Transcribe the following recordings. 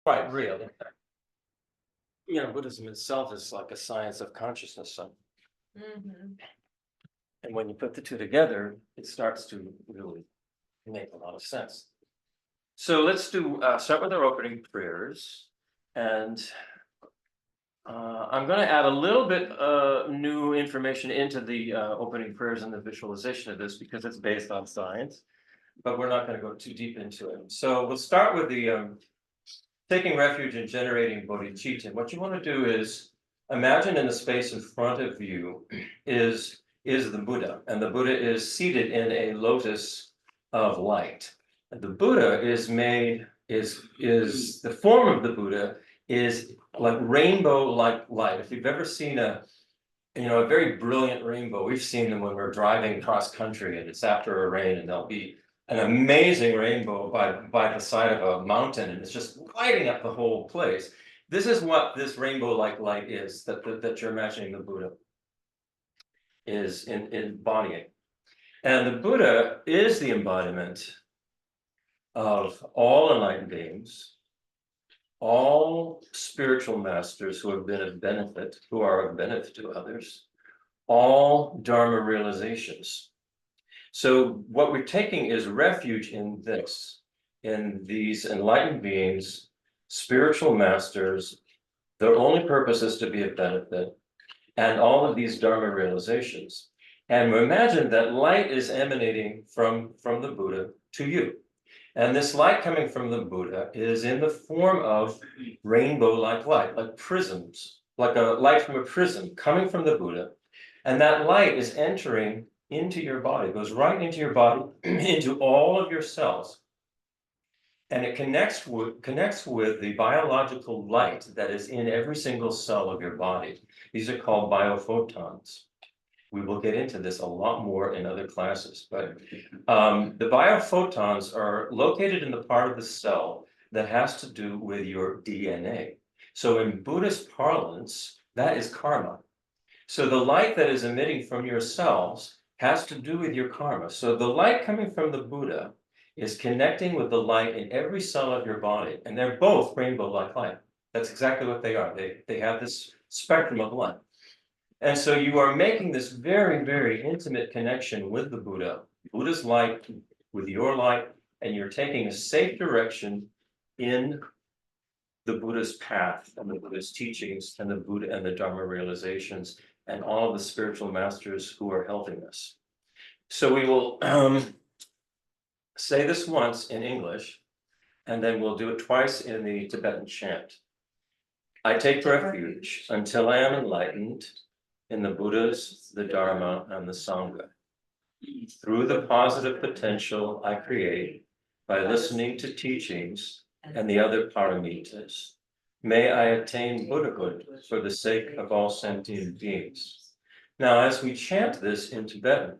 Right, real. Buddhism itself is like a science of consciousness. And when you put the two together, it starts to really make a lot of sense. So let's start with our opening prayers. And I'm going to add a little bit new information into the opening prayers and the visualization of this because it's based on science, but we're not going to go too deep into it. So we'll start with the taking refuge in generating bodhicitta. What you want to do is imagine in the space in front of you is the Buddha, and the Buddha is seated in a lotus of light. And the Buddha is the form of the Buddha is like rainbow-like light. If you've ever seen a very brilliant rainbow, we've seen them when we're driving cross country and it's after a rain, and there'll be an amazing rainbow by the side of a mountain, and it's just lighting up the whole place. This is what this rainbow-like light is that you're imagining the Buddha is embodying. And the Buddha is the embodiment of all enlightened beings, all spiritual masters who have been of benefit, who are of benefit to others, all Dharma realizations. So what we're taking is refuge in these enlightened beings, spiritual masters. Their only purpose is to be of benefit, and all of these Dharma realizations. And we imagine that light is emanating from the Buddha to you. And this light coming from the Buddha is in the form of rainbow-like light, like prisms, like a light from a prism coming from the Buddha. And that light is entering into your body, goes right into your body, into all of your cells. And it connects with the biological light that is in every single cell of your body. These are called biophotons. We will get into this a lot more in other classes, but the biophotons are located in the part of the cell that has to do with your DNA. So in Buddhist parlance, that is karma. So the light that is emitting from your cells has to do with your karma. So the light coming from the Buddha is connecting with the light in every cell of your body, and they're both rainbow-like light. That's exactly what they are. They have this spectrum of light. And so you are making this very, very intimate connection with the Buddha, Buddha's light with your light, and you're taking a safe direction in the Buddha's path and the Buddha's teachings and the Buddha and the Dharma realizations and all of the spiritual masters who are helping us. So we will say this once in English, and then we'll do it twice in the Tibetan chant. I take refuge until I am enlightened in the Buddhas, the Dharma, and the Sangha. Through the positive potential I create by listening to teachings and the other paramitas, may I attain Buddhahood for the sake of all sentient beings. Now, as we chant this in Tibetan,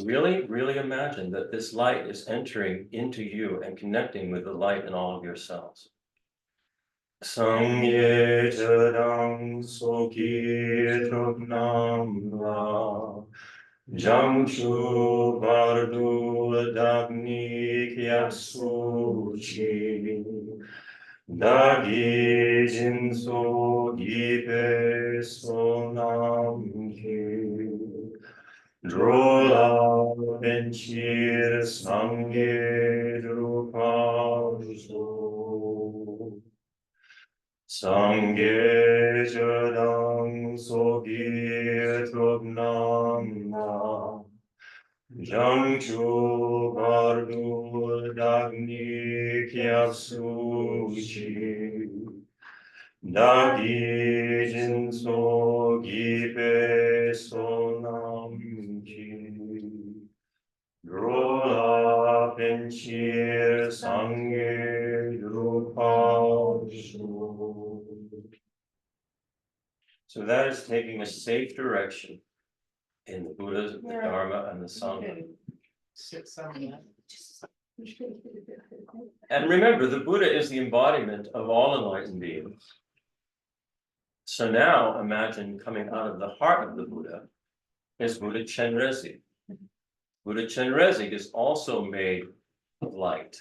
really, really imagine that this light is entering into you and connecting with the light in all of your cells. Sangye Jadang Soki Trupnamla Jamchu Bardu Dagni Kyaksuchi Dagi Jinso Gipe Sonamki Drola Benchir Sangye Drupaso Sangye Jadang Sogi Trubnamna Jangchu Bardu Dagni Kyaksuchi Dagi Jinso Gipe Sonamki Drola Benchir Sangye Drupashu. So that is taking a safe direction in the Buddha, the Dharma, and the Sangha. And remember, the Buddha is the embodiment of all enlightened beings. So now imagine coming out of the heart of the Buddha is Buddha Chenrezig. Buddha Chenrezig is also made of light,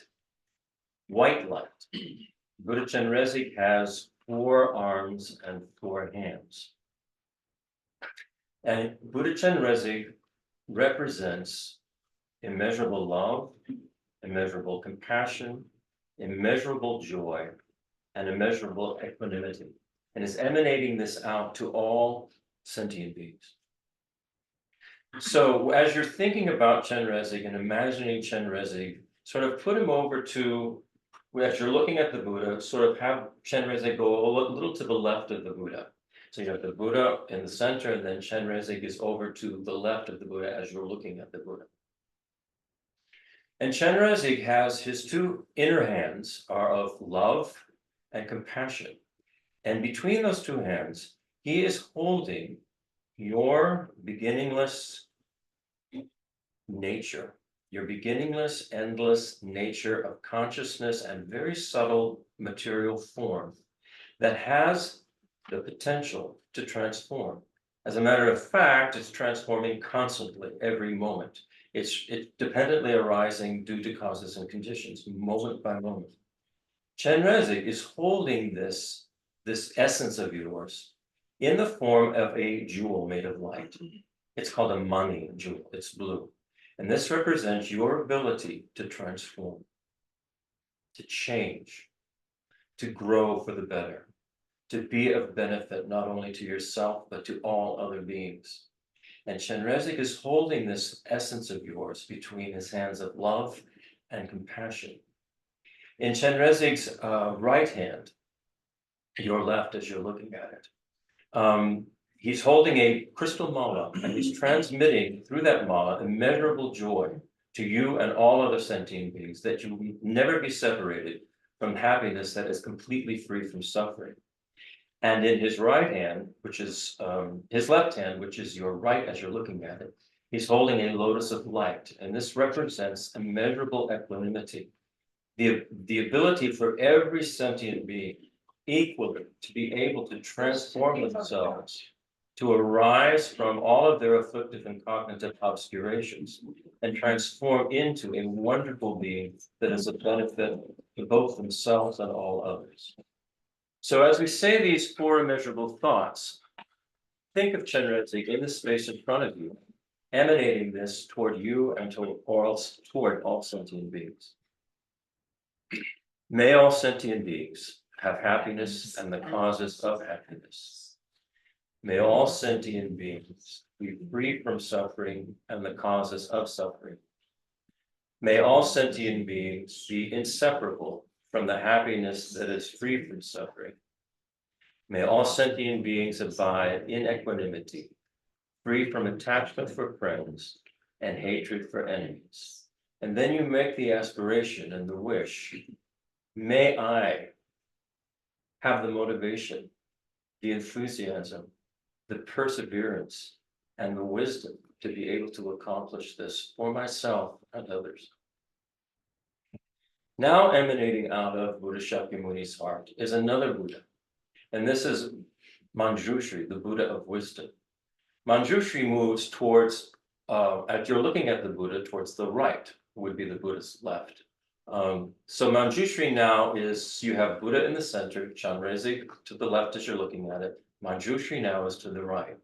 white light. Buddha Chenrezig has 4 arms and 4 hands. And Buddha Chenrezig represents immeasurable love, immeasurable compassion, immeasurable joy, and immeasurable equanimity, and is emanating this out to all sentient beings. So as you're thinking about Chenrezig and imagining Chenrezig, sort of put him over to, as you're looking at the Buddha, sort of have Chenrezig go a little to the left of the Buddha. So you have the Buddha in the center, and then Chenrezig is over to the left of the Buddha as you're looking at the Buddha. And Chenrezig has his 2 inner hands are of love and compassion. And between those 2 hands, he is holding your beginningless nature, your beginningless, endless nature of consciousness and very subtle material form that has the potential to transform. As a matter of fact, it's transforming constantly, every moment. It's dependently arising due to causes and conditions, moment by moment. Chenrezig is holding this essence of yours in the form of a jewel made of light. It's called a mani jewel, it's blue. And this represents your ability to transform, to change, to grow for the better, to be of benefit not only to yourself, but to all other beings. And Chenrezig is holding this essence of yours between his hands of love and compassion. In Chenrezig's right hand, your left as you're looking at it, he's holding a crystal mala, and he's transmitting through that mala immeasurable joy to you and all other sentient beings, that you will never be separated from happiness that is completely free from suffering. And in his right hand, which is his left hand, which is your right as you're looking at it, he's holding a lotus of light. And this represents immeasurable equanimity, the ability for every sentient being equally to be able to transform themselves, to arise from all of their afflictive and cognitive obscurations and transform into a wonderful being that is a benefit to both themselves and all others. So as we say these 4 immeasurable thoughts, think of Chenrezig in the space in front of you, emanating this toward you and toward all sentient beings. May all sentient beings have happiness and the causes of happiness. May all sentient beings be free from suffering and the causes of suffering. May all sentient beings be inseparable from the happiness that is free from suffering. May all sentient beings abide in equanimity, free from attachment for friends and hatred for enemies. And then you make the aspiration and the wish, may I have the motivation, the enthusiasm, the perseverance, and the wisdom to be able to accomplish this for myself and others. Now emanating out of Buddha Shakyamuni's heart is another Buddha. And this is Manjushri, the Buddha of wisdom. Manjushri moves towards, as you're looking at the Buddha, towards the right, would be the Buddha's left. So Manjushri now is, you have Buddha in the center, Chenrezig to the left as you're looking at it. Manjushri now is to the right.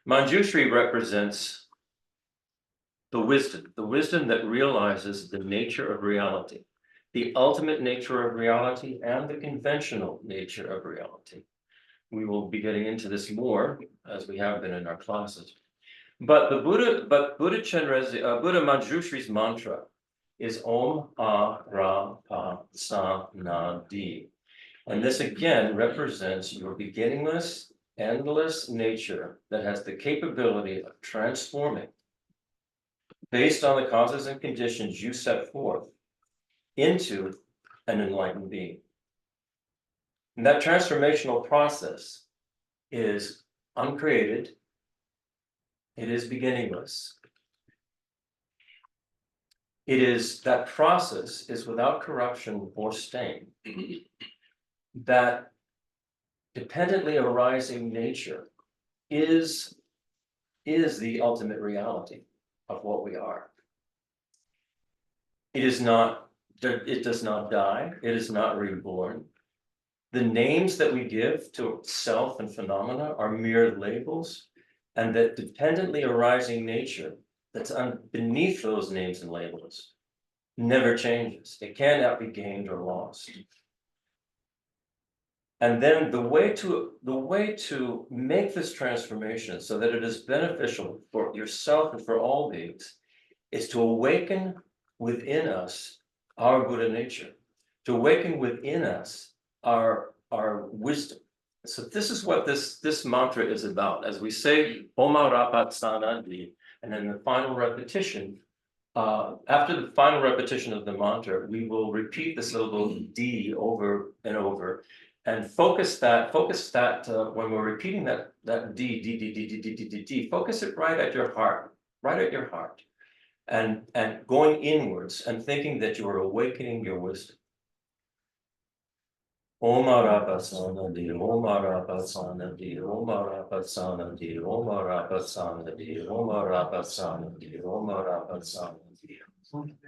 Manjushri represents the wisdom that realizes the nature of reality, the ultimate nature of reality and the conventional nature of reality. We will be getting into this more as we have been in our classes. But Buddha Manjushri's mantra is Om A Ra Pa Sa Na Di. And this again represents your beginningless, endless nature that has the capability of transforming based on the causes and conditions you set forth into an enlightened being. And that transformational process is uncreated, it is beginningless. That process is without corruption or stain. That dependently arising nature is the ultimate reality of what we are. It is not It does not die, it is not reborn. The names that we give to self and phenomena are mere labels, and that dependently arising nature that's beneath those names and labels never changes. It cannot be gained or lost. And then the way to make this transformation so that it is beneficial for yourself and for all beings is to awaken within us our Buddha nature, to awaken within us our wisdom. So this is what this mantra is about. As we say Oma Rapat Sanandi, and then the final repetition, after the final repetition of the mantra, we will repeat the syllable D over and over, and focus that when we're repeating that D, D, D, D, D, D, D, D, D, focus it right at your heart, and going inwards and thinking that you are awakening your wisdom. Om Arapasanadi, Om Arapasanadi, Om Arapasanadi, Om Arapasanadi, Om Arapasanadi, Om Arapasanadi.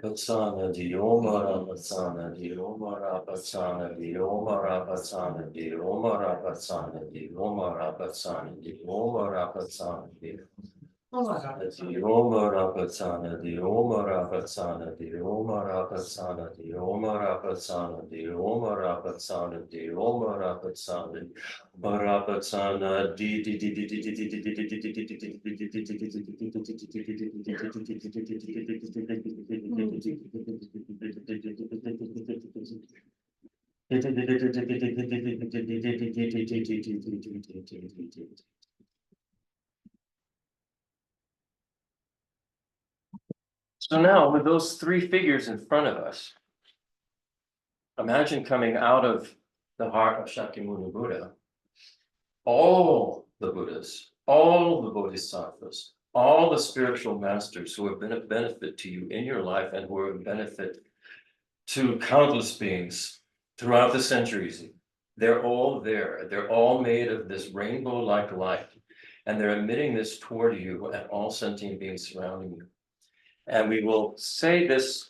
Patsanadi, Om Arapasanadi, Om Arapasanadi, Om Arapasanadi, Om Arapasanadi, Om Arapasanadi, Om Arapasanadi. The Omara Patsana, the Omara Patsana, the Omara Patsana, the Omara Patsana, the Omara Patsana, the Omara Patsana, Marapatsana, D D D D D D D D D. So now, with those three figures in front of us, imagine coming out of the heart of Shakyamuni Buddha, all the Buddhas, all the Bodhisattvas, all the spiritual masters who have been of benefit to you in your life and who are of benefit to countless beings throughout the centuries. They're all there. They're all made of this rainbow-like light, and they're emitting this toward you and all sentient beings surrounding you. And we will say this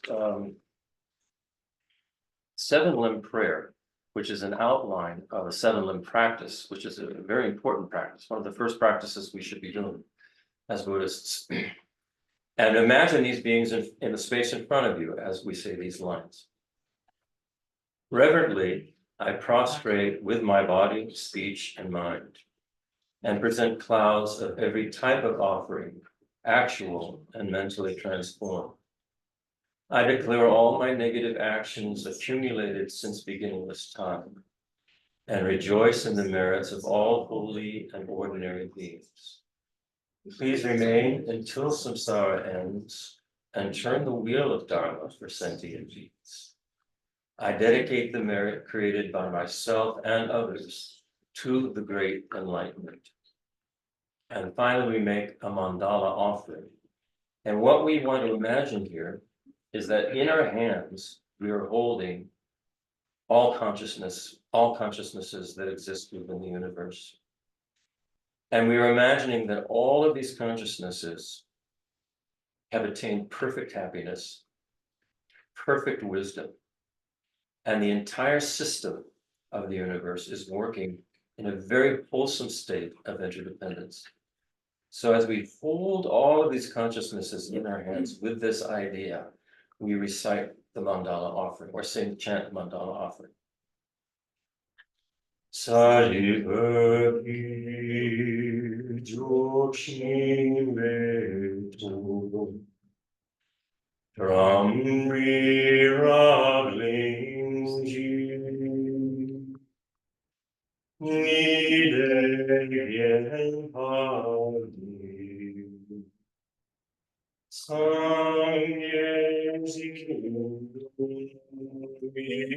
seven-limb prayer, which is an outline of a seven-limb practice, which is a very important practice, one of the first practices we should be doing as Buddhists. And imagine these beings in the space in front of you as we say these lines. Reverently, I prostrate with my body, speech, and mind, and present clouds of every type of offering, actual and mentally transformed. I declare all my negative actions accumulated since beginningless time, and rejoice in the merits of all holy and ordinary beings. Please remain until samsara ends, and turn the wheel of Dharma for sentient beings. I dedicate the merit created by myself and others to the great enlightenment. And finally, we make a mandala offering. And what we want to imagine here is that in our hands, we are holding all consciousnesses that exist within the universe. And we are imagining that all of these consciousnesses have attained perfect happiness, perfect wisdom, and the entire system of the universe is working in a very wholesome state of interdependence. So as we hold all of these consciousnesses in our hands with this idea, we recite the mandala offering, or chant mandala offering. Saripati Jokshime Ramri Raglingji Nide Padi Sangye Zikin Vite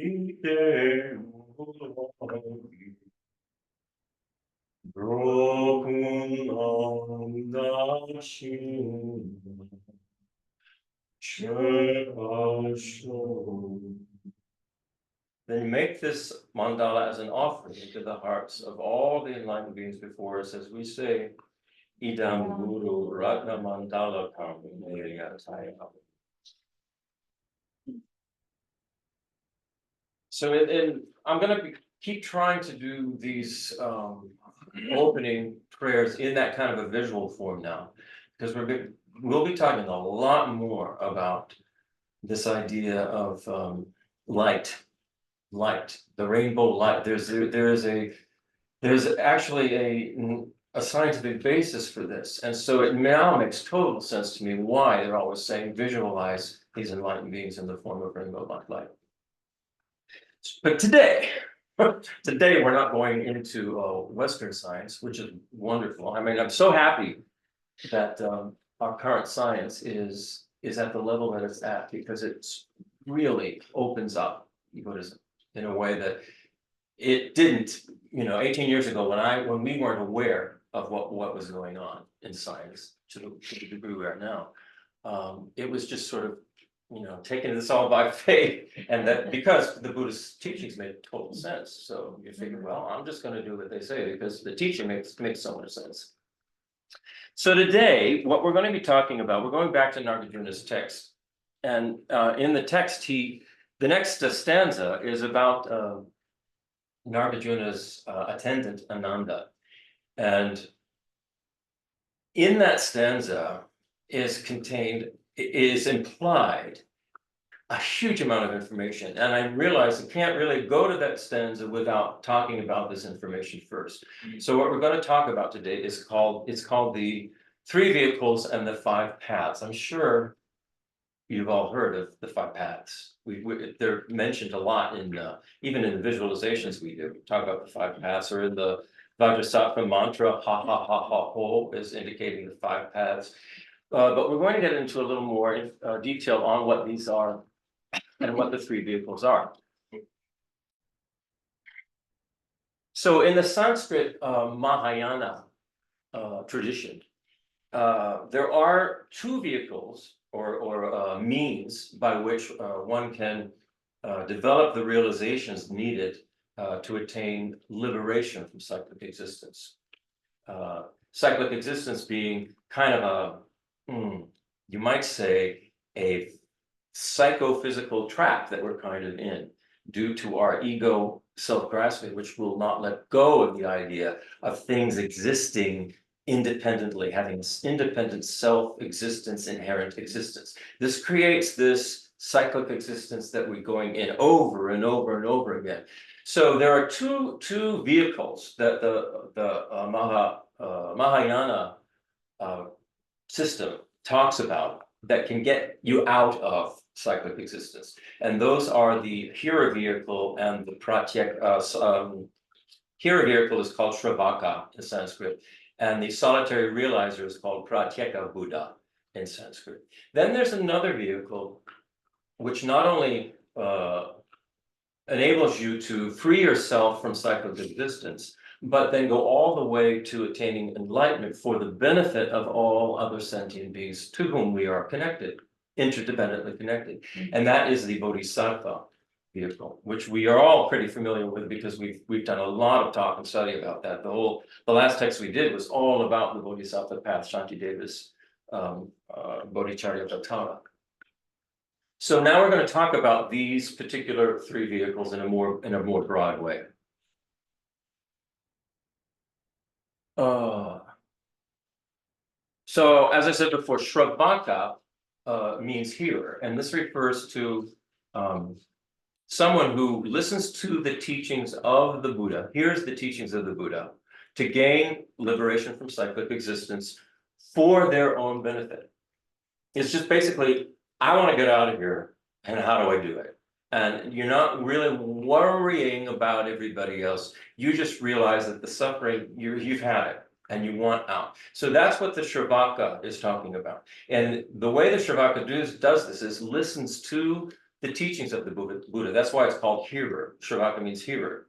Broken on the shin, then make this mandala as an offering into the hearts of all the enlightened beings before us, as we say, Idam Guru Ratna Mandala Karma. So I'm gonna keep trying to do these opening prayers in that kind of a visual form now. Because we'll be talking a lot more about this idea of light, the rainbow light. There's actually a scientific basis for this. And so it now makes total sense to me why they're always saying visualize these enlightened beings in the form of rainbow light. But today we're not going into Western science, which is wonderful. I mean, I'm so happy that our current science is at the level that it's at, because it's really opens up Buddhism in a way that it didn't, 18 years ago when we weren't aware of what was going on in science to the degree we are now. It was just sort of, taking this all by faith, and that because the Buddhist teachings made total sense. So you figure, well, I'm just going to do what they say because the teaching makes so much sense. So today, what we're going to be talking about, we're going back to Nagarjuna's text, and in the text, the next stanza is about Nagarjuna's attendant Ananda, and in that stanza is implied a huge amount of information, and I realized I can't really go to that stanza without talking about this information first. So what we're going to talk about today is called the three vehicles and the five paths. I'm sure you've all heard of the five paths. They're mentioned a lot in even in the visualizations we do. We talk about the five paths, or in the Vajrasattva mantra, ha ha ha ha ho is indicating the five paths. But we're going to get into a little more detail on what these are and what the three vehicles are. So in the Sanskrit Mahayana tradition, there are two vehicles or means by which one can develop the realizations needed to attain liberation from cyclic existence. Cyclic existence being kind of you might say, a psychophysical trap that we're kind of in due to our ego self-grasping, which will not let go of the idea of things existing independently, having independent self-existence, inherent existence. This creates this cyclic existence that we're going in over and over and over again. So there are two vehicles that the Mahayana system talks about that can get you out of cyclic existence. And those are the Hira vehicle and the Pratyeka. Hira vehicle is called Shravaka in Sanskrit, and the solitary realizer is called Pratyeka Buddha in Sanskrit. Then there's another vehicle which not only enables you to free yourself from cyclic existence, but then go all the way to attaining enlightenment for the benefit of all other sentient beings to whom we are connected, interdependently connected. And that is the Bodhisattva vehicle, which we are all pretty familiar with because we've done a lot of talk and study about that. The last text we did was all about the Bodhisattva path, Shantideva's Bodhicharya Vatara. So now we're going to talk about these particular three vehicles in a more broad way. So as I said before, Shravaka means hearer, and this refers to someone who listens to the teachings of the Buddha, hears the teachings of the Buddha, to gain liberation from cyclic existence for their own benefit. It's just basically, I want to get out of here, and how do I do it? And you're not really worrying about everybody else. You just realize that the suffering, you've had it and you want out. So that's what the Shravaka is talking about. And the way the Shravaka does this is listens to the teachings of the Buddha. That's why it's called hearer. Shravaka means hearer.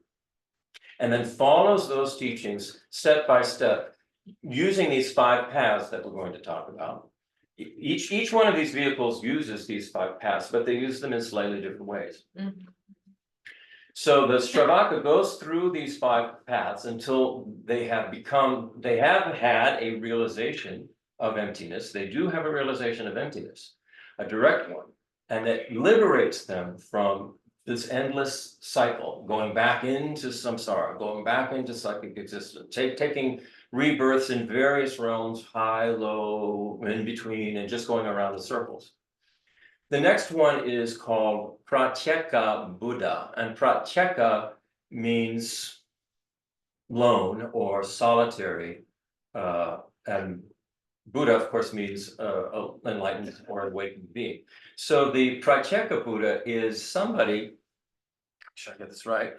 And then follows those teachings step by step, using these five paths that we're going to talk about. Each one of these vehicles uses these five paths, but they use them in slightly different ways. Mm-hmm. So the Shravaka goes through these five paths until they have had a realization of emptiness. They do have a realization of emptiness, a direct one, and it liberates them from this endless cycle, going back into samsara, going back into psychic existence, taking rebirths in various realms, high, low, in between, and just going around in circles. The next one is called Pratyeka Buddha, and Pratyeka means lone or solitary, and Buddha, of course, means enlightened or awakened being. So the Pratyeka Buddha is somebody, should I get this right?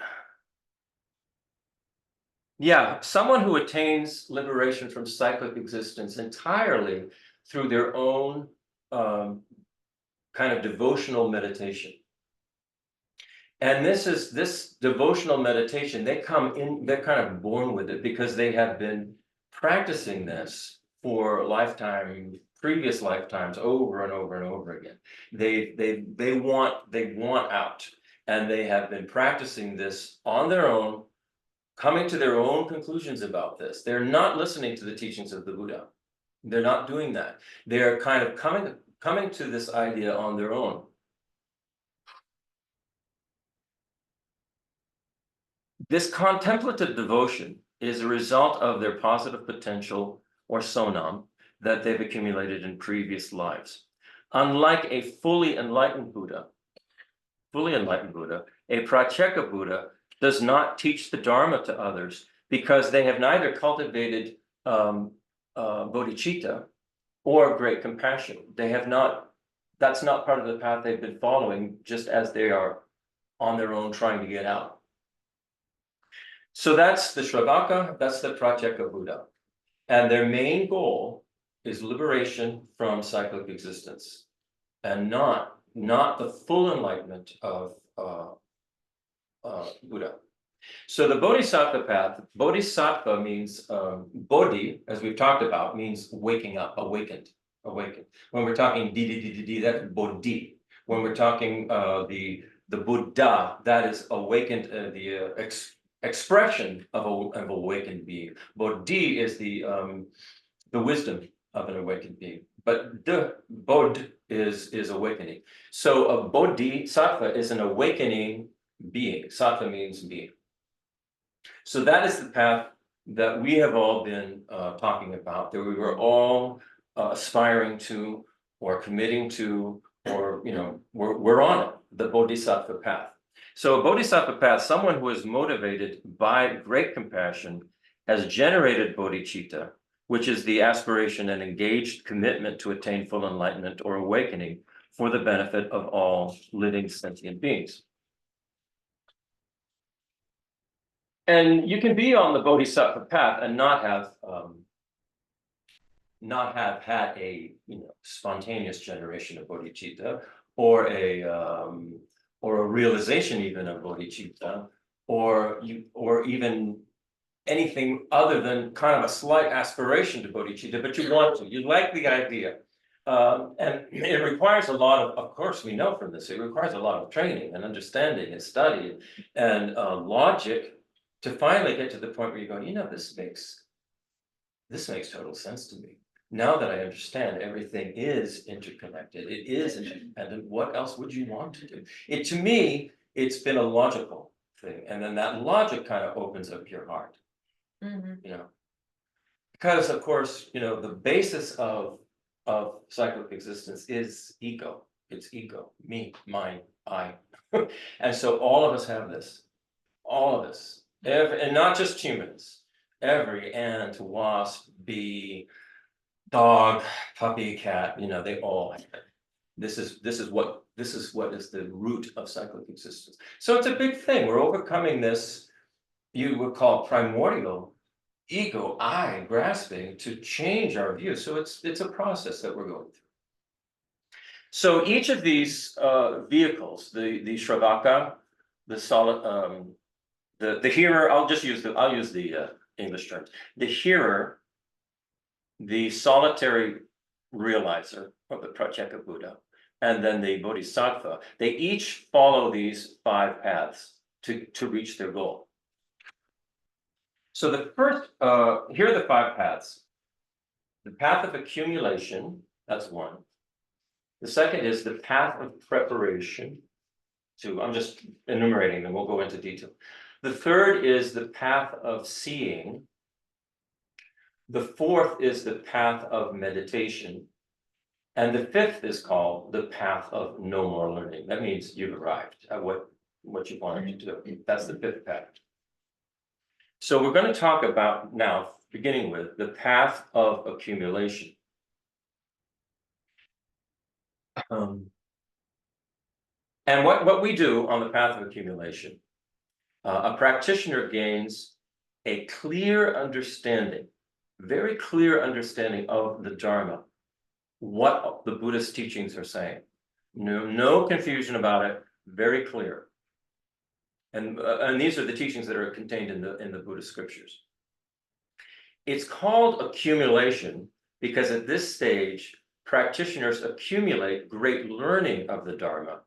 Yeah, someone who attains liberation from cyclic existence entirely through their own kind of devotional meditation. And this devotional meditation, they're kind of born with it because they have been practicing this for previous lifetimes over and over and over again. They want out, and they have been practicing this on their own, coming to their own conclusions about this. They're not listening to the teachings of the Buddha. They're not doing that. They're kind of coming to this idea on their own. This contemplative devotion is a result of their positive potential or sonam that they've accumulated in previous lives. Unlike a fully enlightened Buddha, a Pratyeka Buddha does not teach the Dharma to others because they have neither cultivated bodhicitta or great compassion. That's not part of the path they've been following, just as they are on their own trying to get out. So that's the Shravaka, that's the Pratyeka Buddha. And their main goal is liberation from cyclic existence, and not the full enlightenment of Buddha. So the Bodhisattva path, Bodhisattva means, Bodhi, as we've talked about, means waking up, awakened. When we're talking di, that's Bodhi. When we're talking the Buddha, that is awakened, expression of awakened being. Bodhi is the wisdom of an awakened being, but the Bodh is awakening. So a Bodhisattva is an awakening being. Sattva means being. So that is the path that we have all been talking about, that we were all aspiring to, or committing to, or we're on it, the Bodhisattva path. So a Bodhisattva path, someone who is motivated by great compassion, has generated bodhicitta, which is the aspiration and engaged commitment to attain full enlightenment or awakening for the benefit of all living sentient beings. And you can be on the Bodhisattva path and not have had a spontaneous generation of bodhicitta, or a realization even of bodhicitta, or even anything other than kind of a slight aspiration to bodhicitta, but you like the idea. And it requires a lot of course, we know from this, it requires a lot of training and understanding and study and logic to finally get to the point where you go, this makes total sense to me. Now that I understand everything is interconnected, it is interdependent, what else would you want to do? To me, it's been a logical thing. And then that logic kind of opens up your heart. Because of course, the basis of cyclic existence is ego. It's ego, me, mine, I. And so all of us have this, all of us. And not just humans, every ant, wasp, bee, dog, puppy, cat, they all have it. This is what is the root of cyclic existence. So it's a big thing. We're overcoming this, you would call primordial ego, I grasping, to change our view. So it's a process that we're going through. So each of these vehicles, the Shravaka, the solid, the hearer, I'll use the English terms. The hearer, the solitary realizer, or the Pratyeka Buddha, and then the Bodhisattva, they each follow these 5 paths to reach their goal. So the first, here are the 5 paths. The path of accumulation, that's one. The second is the path of preparation. two. I'm just enumerating them. We'll go into detail. The third is the path of seeing. The fourth is the path of meditation. And the fifth is called the path of no more learning. That means you've arrived at what you wanted to do. That's the fifth path. So we're going to talk about now, beginning with the path of accumulation. And what we do on the path of accumulation, a practitioner gains a clear understanding, very clear understanding of the Dharma, what the Buddhist teachings are saying. No confusion about it, very clear. And these are the teachings that are contained in the Buddhist scriptures. It's called accumulation because at this stage, practitioners accumulate great learning of the Dharma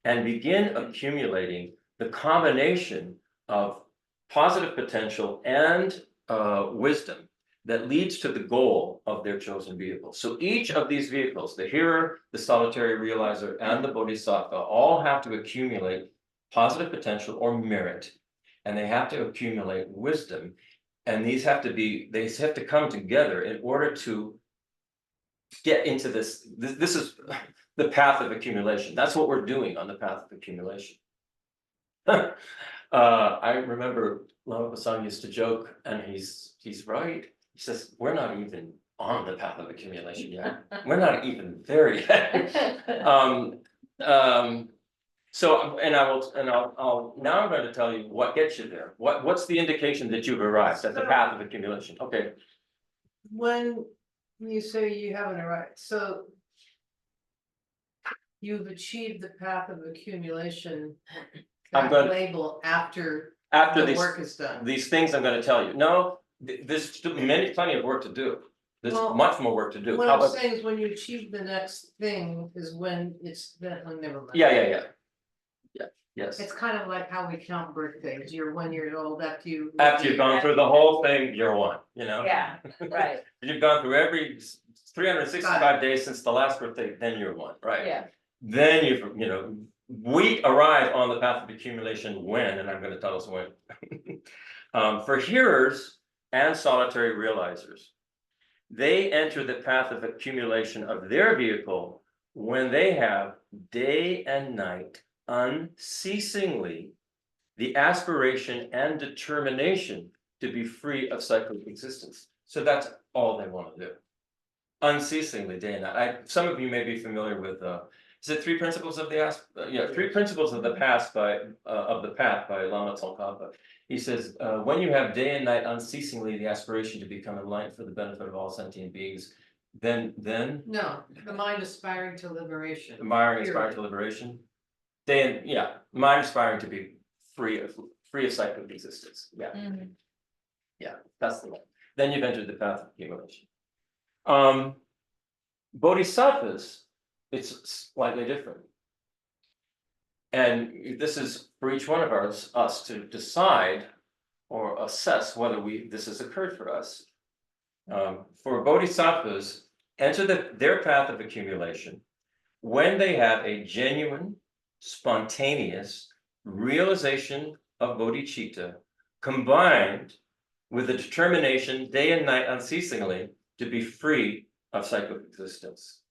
and begin accumulating the combination of positive potential and wisdom that leads to the goal of their chosen vehicle. So each of these vehicles, the hearer, the solitary realizer, and the bodhisattva, all have to accumulate positive potential or merit, and they have to accumulate wisdom. And they have to come together in order to get into this. This is the path of accumulation. That's what we're doing on the path of accumulation. I remember Lama Pasang used to joke, and he's right. He says, we're not even on the path of accumulation yet. We're not even there yet. So, I'll now I'm going to tell you what gets you there. What's the indication that you've arrived at the path of accumulation? Okay. When you say you haven't arrived, so you've achieved the path of accumulation, I'm that going label after after the work is done. these things I'm going to tell you. No, there's still plenty of work to do. There's much more work to do. What I'm saying is when you achieve the next thing is when it's done. Never mind. Yeah. Yes. It's kind of like how we count birthdays. You're 1 year old after you've gone through the whole thing, you're one, you know? Yeah, right, You've gone through every 365 days since the last birthday, then you're one, right? yeah. Then we arrive on the path of accumulation when, and I'm going to tell us when. For hearers and solitary realizers, they enter the path of accumulation of their vehicle when they have day and night unceasingly the aspiration and determination to be free of cyclic existence. So that's all they want to do. Unceasingly, day and night. Some of you may be familiar with is it Three Principles of the Three Principles of the Path by Lama Tsongkhapa. He says, when you have day and night unceasingly the aspiration to become enlightened for the benefit of all sentient beings, then no, the mind aspiring to liberation. Aspiring to liberation. Mind aspiring to be free of cyclic existence. Yeah. Mhm. Yeah, that's the one. Then you've entered the path of accumulation. Bodhisattvas, it's slightly different. And this is for each one of us to decide or assess whether this has occurred for us. For bodhisattvas, enter their path of accumulation when they have a genuine, spontaneous realization of bodhicitta combined with the determination day and night unceasingly to be free of cyclic existence.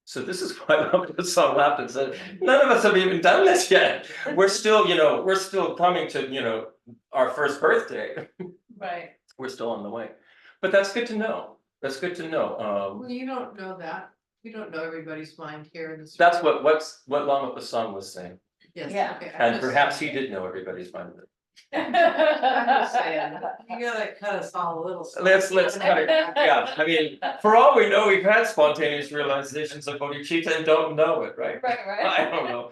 So this is why Lama Tsong laughed and said, none of us have even done this yet. We're still coming to, our first birthday. Right. We're still on the way. But that's good to know. That's good to know. Well, you don't know that. You don't know everybody's mind here in this. That's what Lama Pasang was saying. Yes, Yeah. okay, And perhaps he did know everybody's mind. I'm just saying, you gotta cut us all a little. Let's cut it. Yeah, I mean, for all we know, we've had spontaneous realizations of bodhicitta and don't know it, right? Right. I don't know.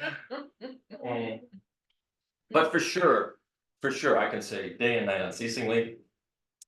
But for sure, I can say day and night unceasingly.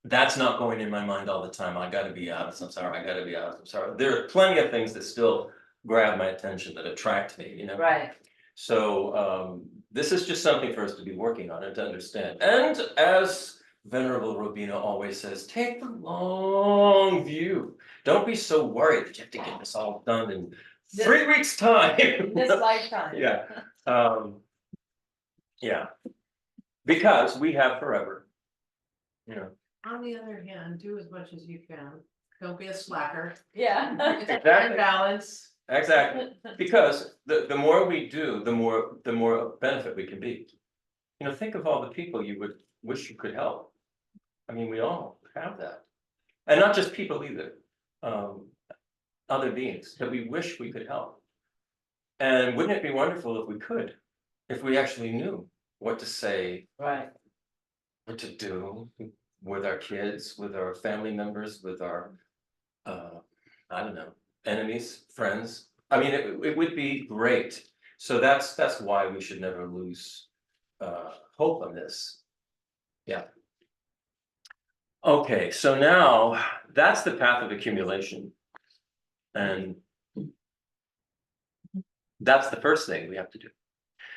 That's not going in my mind all the time. I got to be out of samsara. There are plenty of things that still grab my attention, that attract me. Right. So this is just something for us to be working on and to understand. And as Venerable Robina always says, take the long view. Don't be so worried that you have to get this all done in 3 weeks' time. This lifetime. Yeah. Yeah, because we have forever. You know, On the other hand, do as much as you can. Don't be a slacker. Yeah. It's a fine Exactly. balance. exactly, because the more we do, the more benefit we can be. You know, think of all the people you would wish you could help. I mean, we all have that. And not just people either, other beings that we wish we could help. And wouldn't it be wonderful if we could, if we actually knew what to say, Right. what to do with our kids, with our family members, with our, I don't know, enemies, friends. I mean, it would be great. So that's why we should never lose hope on this. Yeah. Okay, so now that's the path of accumulation. And that's the first thing we have to do.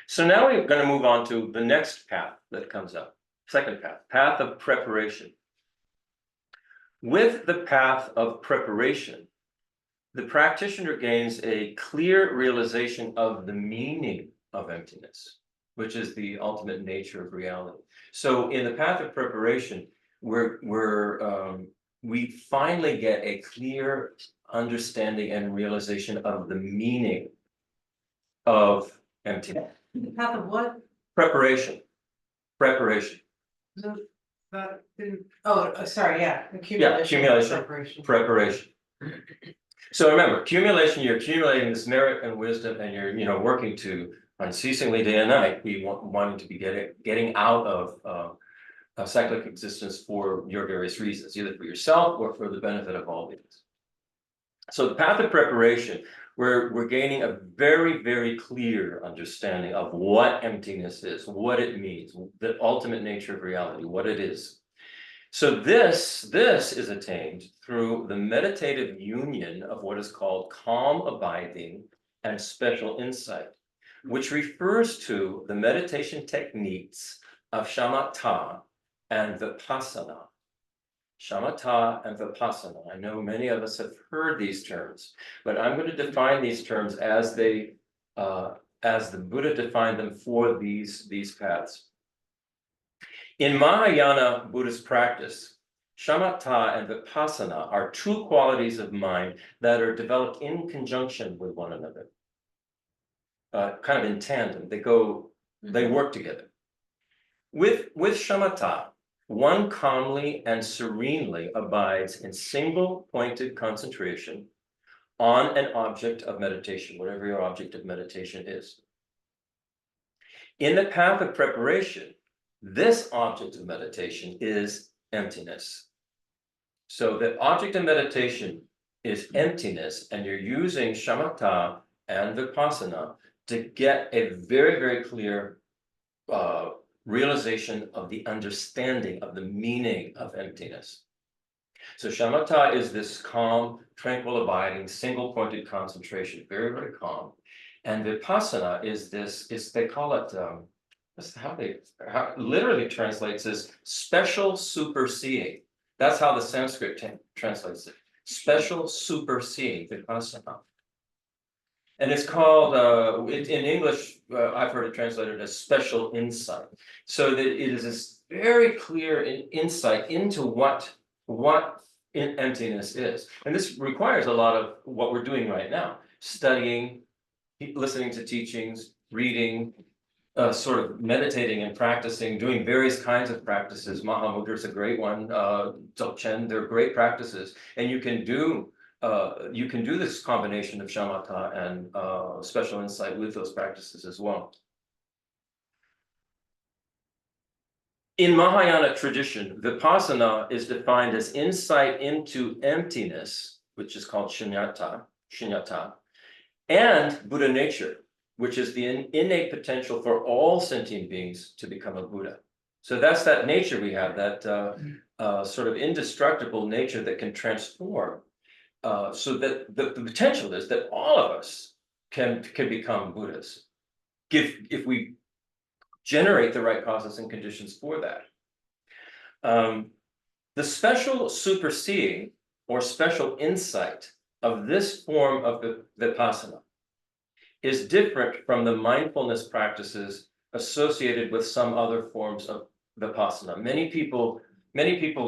So now we're going to move on to the next path that comes up. Second path, path of preparation. With the path of preparation, the practitioner gains a clear realization of the meaning of emptiness, which is the ultimate nature of reality. So in the path of preparation, we finally get a clear understanding and realization of the meaning of emptiness. The path of what? Preparation. Preparation. Sorry, yeah, Yeah, accumulation. Preparation. Preparation. So remember, accumulation, you're accumulating this merit and wisdom, and you're, working to unceasingly day and night, wanting to be getting out of a cyclic existence for your various reasons, either for yourself or for the benefit of all beings. So the path of preparation, we're gaining a very, very clear understanding of what emptiness is, what it means, the ultimate nature of reality, what it is. So this is attained through the meditative union of what is called calm abiding and special insight, which refers to the meditation techniques of shamatha and vipassana. Shamatha and vipassana. I know many of us have heard these terms, but I'm going to define these terms as the Buddha defined them for these paths. In Mahayana Buddhist practice, shamatha and vipassana are two qualities of mind that are developed in conjunction with one another, kind of in tandem. They work together. With shamatha, one calmly and serenely abides in single pointed concentration on an object of meditation, whatever your object of meditation is. In the path of preparation, this object of meditation is emptiness. So the object of meditation is emptiness, and you're using shamatha and vipassana to get a very, very clear realization of the understanding of the meaning of emptiness. So shamatha is this calm, tranquil abiding, single-pointed concentration, very, very calm. And vipassana is they call it, that's how literally translates as special superseeing. That's how the Sanskrit translates it. Special superseeing, vipassana. And it's called, in English, I've heard it translated as special insight. So that it is this very clear insight into what emptiness is. And this requires a lot of what we're doing right now, studying, listening to teachings, reading, sort of meditating and practicing, doing various kinds of practices. Mahamudra is a great one, Dzogchen, they're great practices. And you can do this combination of shamatha and special insight with those practices as well. In Mahayana tradition, vipassana is defined as insight into emptiness, which is called shunyata, and Buddha nature, which is the innate potential for all sentient beings to become a Buddha. So that's that nature we have, that sort of indestructible nature that can transform. So that the potential is that all of us can become Buddhas if we generate the right causes and conditions for that. The special superseeing or special insight of this form of the vipassana is different from the mindfulness practices associated with some other forms of Vipassana. Many people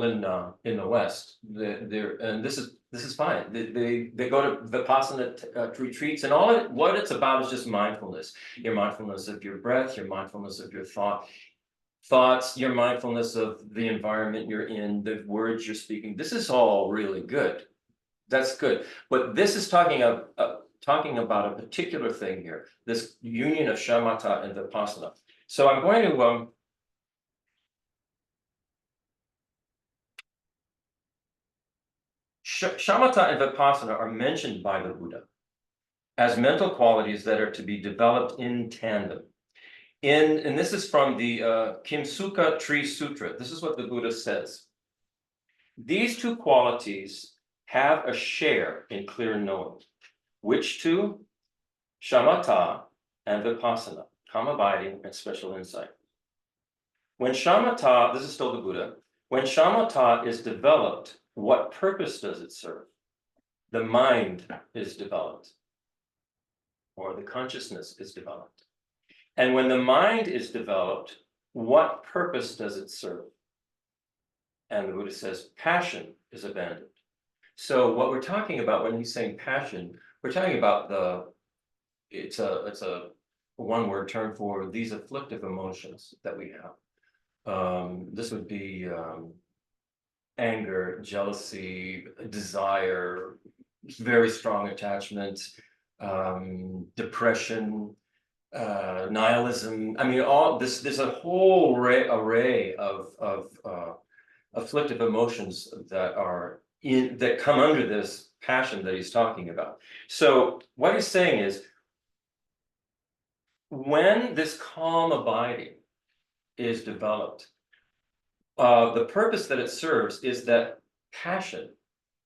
in the West, they're and this is fine. They go to Vipassana retreats, and what it's about is just mindfulness. Your mindfulness of your breath, your mindfulness of your thoughts, your mindfulness of the environment you're in, the words you're speaking. This is all really good. That's good. But this is talking about a particular thing here, this union of shamatha and vipassana. So I'm going to shamatha and vipassana are mentioned by the Buddha as mental qualities that are to be developed in tandem. And this is from the Kimsuka Tree Sutra. This is what the Buddha says. These two qualities have a share in clear knowing. Which two? Shamatha and vipassana, calm abiding and special insight. When shamatha, this is still the Buddha, when shamatha is developed, what purpose does it serve? The mind is developed, or the consciousness is developed. And when the mind is developed, what purpose does it serve? And the Buddha says, passion is abandoned. So what we're talking about when he's saying passion, we're talking about it's a one-word term for these afflictive emotions that we have. This would be anger, jealousy, desire, very strong attachment, depression, nihilism. I mean, all this. There's a whole array of afflictive emotions that come under this passion that he's talking about. So what he's saying is, when this calm abiding is developed, the purpose that it serves is that passion,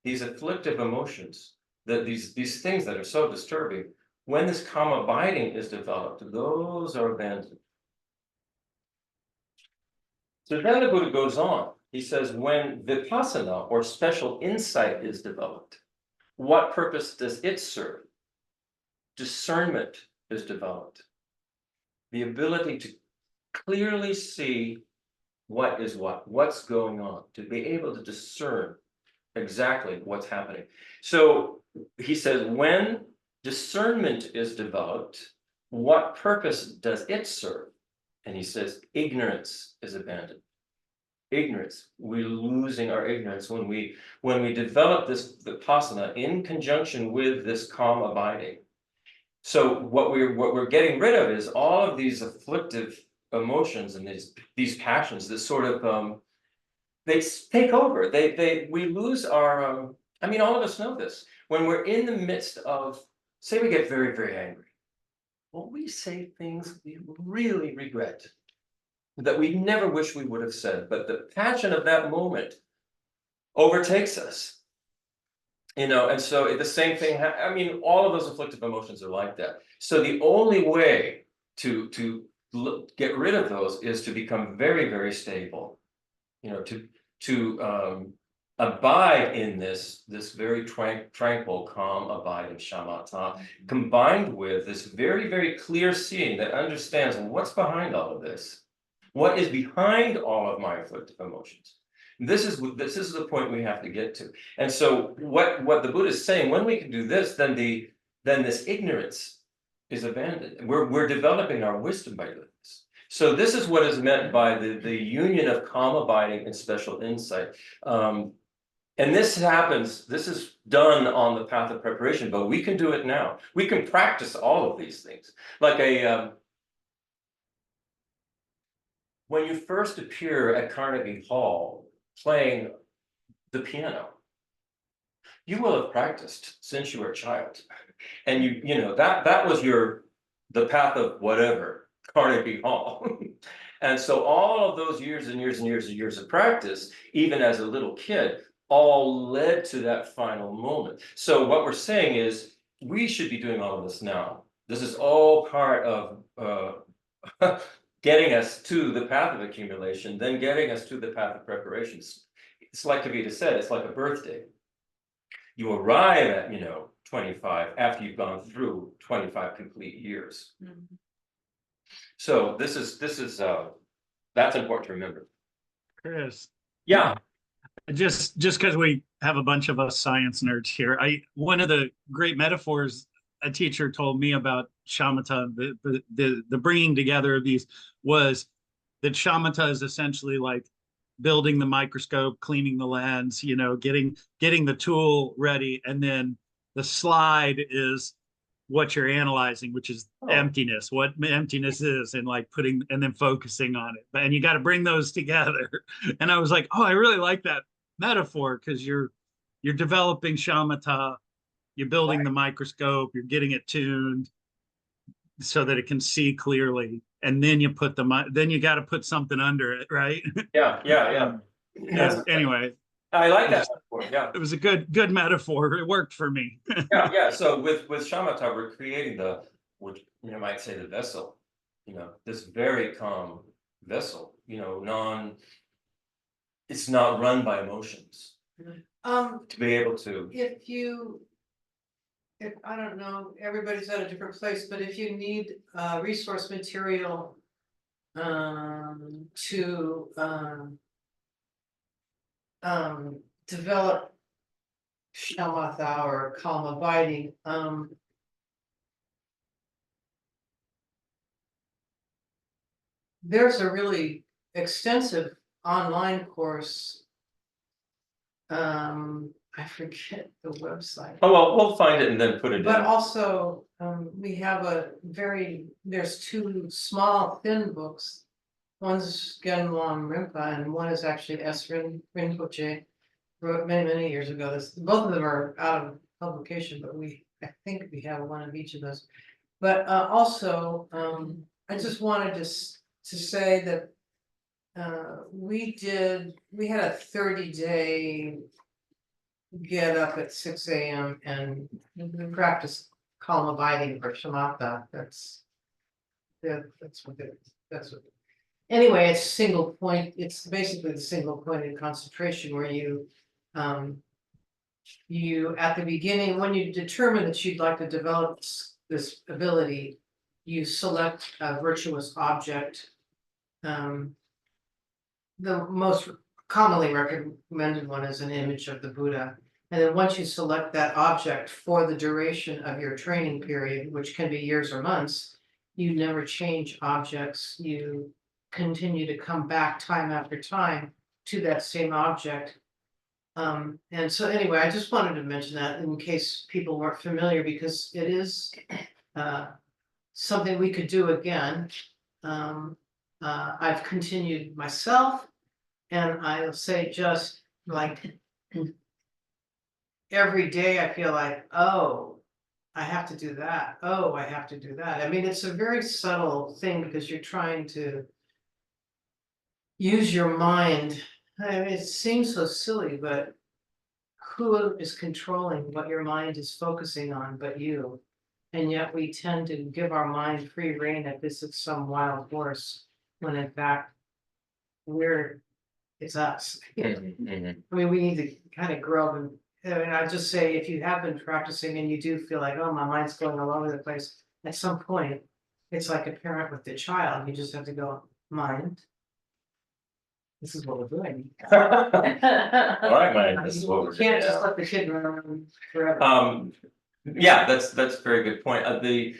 these afflictive emotions, these things that are so disturbing, when this calm abiding is developed, those are abandoned. So then the Buddha goes on. He says, when vipassana or special insight is developed, what purpose does it serve? Discernment is developed. The ability to clearly see what is what's going on, to be able to discern exactly what's happening. So he says, when discernment is developed, what purpose does it serve? And he says, ignorance is abandoned. Ignorance, we're losing our ignorance when we develop this vipassana in conjunction with this calm abiding. So what we're getting rid of is all of these afflictive emotions and these passions, this sort of they take over. We lose our I mean, all of us know this. When we're in the midst of, say we get very, very angry. Well, we say things we really regret, that we never wish we would have said, but the passion of that moment overtakes us. And so the same thing, I mean, all of those afflictive emotions are like that. So the only way to get rid of those is to become very, very stable, to abide in this very tranquil, calm, abiding shamatha, combined with this very, very clear seeing that understands what's behind all of this. What is behind all of my afflictive emotions? This is the point we have to get to. And so what the Buddha is saying, when we can do this, then this ignorance is abandoned. We're developing our wisdom by doing this. So this is what is meant by the union of calm abiding and special insight. And this is done on the path of preparation, but we can do it now. We can practice all of these things. Like when you first appear at Carnegie Hall playing the piano, you will have practiced since you were a child. And that was the path of whatever, Carnegie Hall. And so all of those years and years and years and years of practice, even as a little kid, all led to that final moment. So what we're saying is we should be doing all of this now. This is all part of getting us to the path of accumulation, then getting us to the path of preparations. It's like Kavita said, it's like a birthday. You arrive at 25 after you've gone through 25 complete years. So this is, that's important to remember. Chris, Yeah, just because we have a bunch of us science nerds here, one of the great metaphors a teacher told me about shamatha, the bringing together of these, was that shamatha is essentially like building the microscope, cleaning the lens, getting the tool ready, and then the slide is what you're analyzing, which is emptiness, what emptiness is, and like putting and then focusing on it. And you got to bring those together. And I was like, oh, I really like that metaphor, because you're developing shamatha, you're building the microscope, you're getting it tuned so that it can see clearly, and then you got to put something under it, right? yeah. Anyway, I like that metaphor, yeah. it was a good metaphor. It worked for me. Yeah. So with shamatha, we're creating which you might say the vessel, this very calm vessel, it's not run by emotions. To be able to, if I don't know, everybody's at a different place, but if you need resource material to develop shamatha or calm abiding, there's a really extensive online course. I forget the website. oh, well, we'll find it and then put it But in. also, we have there's two small thin books. One's Genlam Rinpa and one is actually S. Rinpoche, wrote many years ago. Both of them are out of publication, but I think we have one of each of those. But also, I just wanted to say that we had a 30-day get up at 6 a.m. and practice calm abiding for shamatha. That's what it is. That's what. Anyway, it's single point. It's basically the single pointed concentration where you at the beginning, when you determine that you'd like to develop this ability, you select a virtuous object. The most commonly recommended one is an image of the Buddha. And then once you select that object for the duration of your training period, which can be years or months, you never change objects. You continue to come back time after time to that same object. And so anyway, I just wanted to mention that in case people weren't familiar, because it is something we could do again. I've continued myself, and I'll say just like every day I feel like, oh, I have to do that. Oh, I have to do that. I mean, it's a very subtle thing because you're trying to use your mind. I mean, it seems so silly, but who is controlling what your mind is focusing on but you? And yet we tend to give our mind free rein if this is some wild horse, when in fact it's us. I mean, we need to kind of grow up, and I'd just say, if you have been practicing and you do feel like, oh, my mind's going all over the place, at some point, it's like a parent with the child. You just have to go, mind, this is what we're doing. All right, man, this is what we're You can't doing just now. let the kid run around forever. Yeah, that's a very good point. The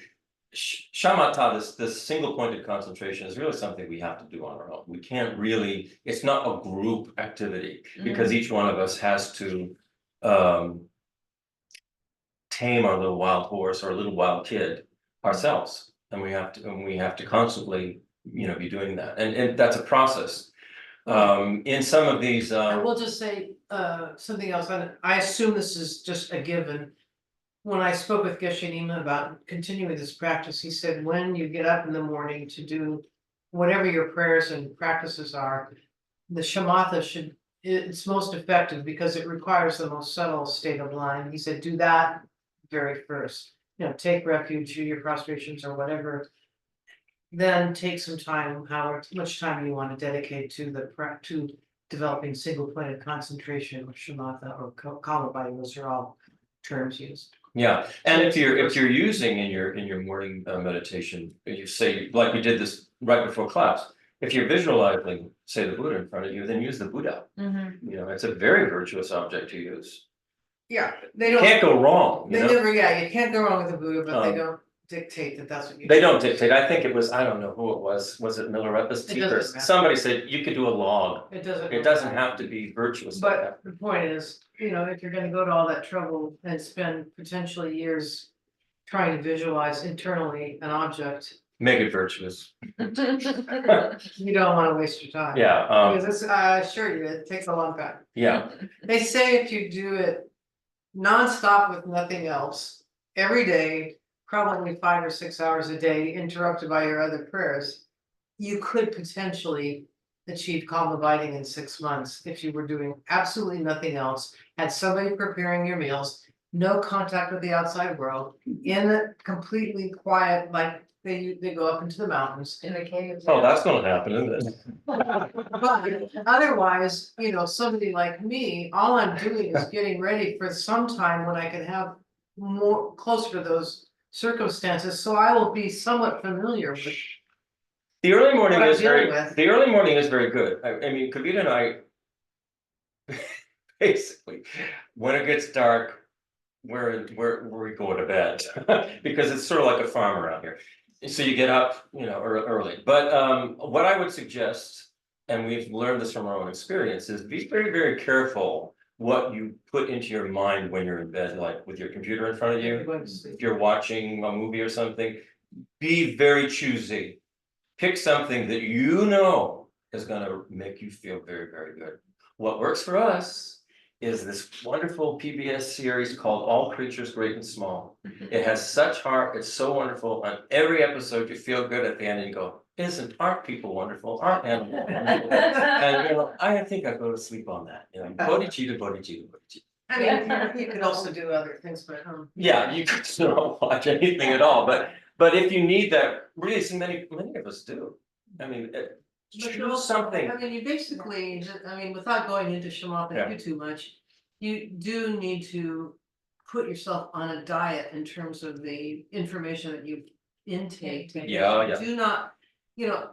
shamatha, this single pointed concentration, is really something we have to do on our own. We can't really, it's not a group activity, because each one of us has to tame our little wild horse or little wild kid ourselves, and we have to constantly, be doing that, and that's a process. In some of these, I will just say something else. I assume this is just a given. When I spoke with Geshe Nima about continuing this practice, he said, when you get up in the morning to do whatever your prayers and practices are, the shamatha it's most effective because it requires the most subtle state of mind. He said, do that very first. Take refuge, do your prostrations or whatever. Then take some time, however much time you want to dedicate to developing single pointed concentration or shamatha or calm abiding. Those are all terms used. Yeah, and So if you're using in your morning meditation, you say, like we did this right before class, if you're visualizing, say, the Buddha in front of you, then use the Buddha. Mhm. You know, it's a very virtuous object to use. Yeah, they You don't. can't go wrong, you They know? never, yeah, you can't go wrong with the Buddha, but they Um, don't dictate that that's what you. They don't dictate. I think it was, I don't know who it was it Milarepa's It teacher? doesn't matter. Somebody said you could do a log. It doesn't. It doesn't have to be virtuous like that. But the point is, you know, if you're gonna go to all that trouble and spend potentially years trying to visualize internally an object, Make it virtuous. you don't wanna waste your time. Yeah, Because it's, I assure you, it takes a long time. yeah, They say if you do it nonstop with nothing else, every day, probably 5 or 6 hours a day, interrupted by your other prayers, you could potentially achieve calm abiding in 6 months if you were doing absolutely nothing else, had somebody preparing your meals, no contact with the outside world, in a completely quiet, like they go up into the mountains. In the cave. oh, that's gonna happen, isn't it? But otherwise, you know, somebody like me, all I'm doing is getting ready for some time when I can have more closer to those circumstances, so I will be somewhat familiar with. The early morning What I'm is very, dealing with. the early morning is very good. I mean, Kavita and I, basically, when it gets dark, we go to bed. Because it's sort of like a farm around here. So you get up, you know, early. But what I would suggest, and we've learned this from our own experience, is be very, very careful what you put into your mind when you're in bed, like with your computer in front of you. Going to sleep. If you're watching a movie or something, be very choosy. Pick something that you know is gonna make you feel very, very good. What works for us is this wonderful PBS series called All Creatures Great and Small. It has such heart, it's so wonderful. On every episode, you feel good at the end and you go, aren't people wonderful? Aren't animals wonderful? And you know, I think I go to sleep on that, you know, bodhicitta, bodhicitta, bodhicitta. I mean, you could also do other things, but Yeah, you could not watch anything at all, but if you need that, really, so many of us do. I mean, choose something. I mean, you basically, I mean, without going into shamatha too much, you do need to put yourself on a diet in terms of the information that you intake. Yeah. Do not, you know,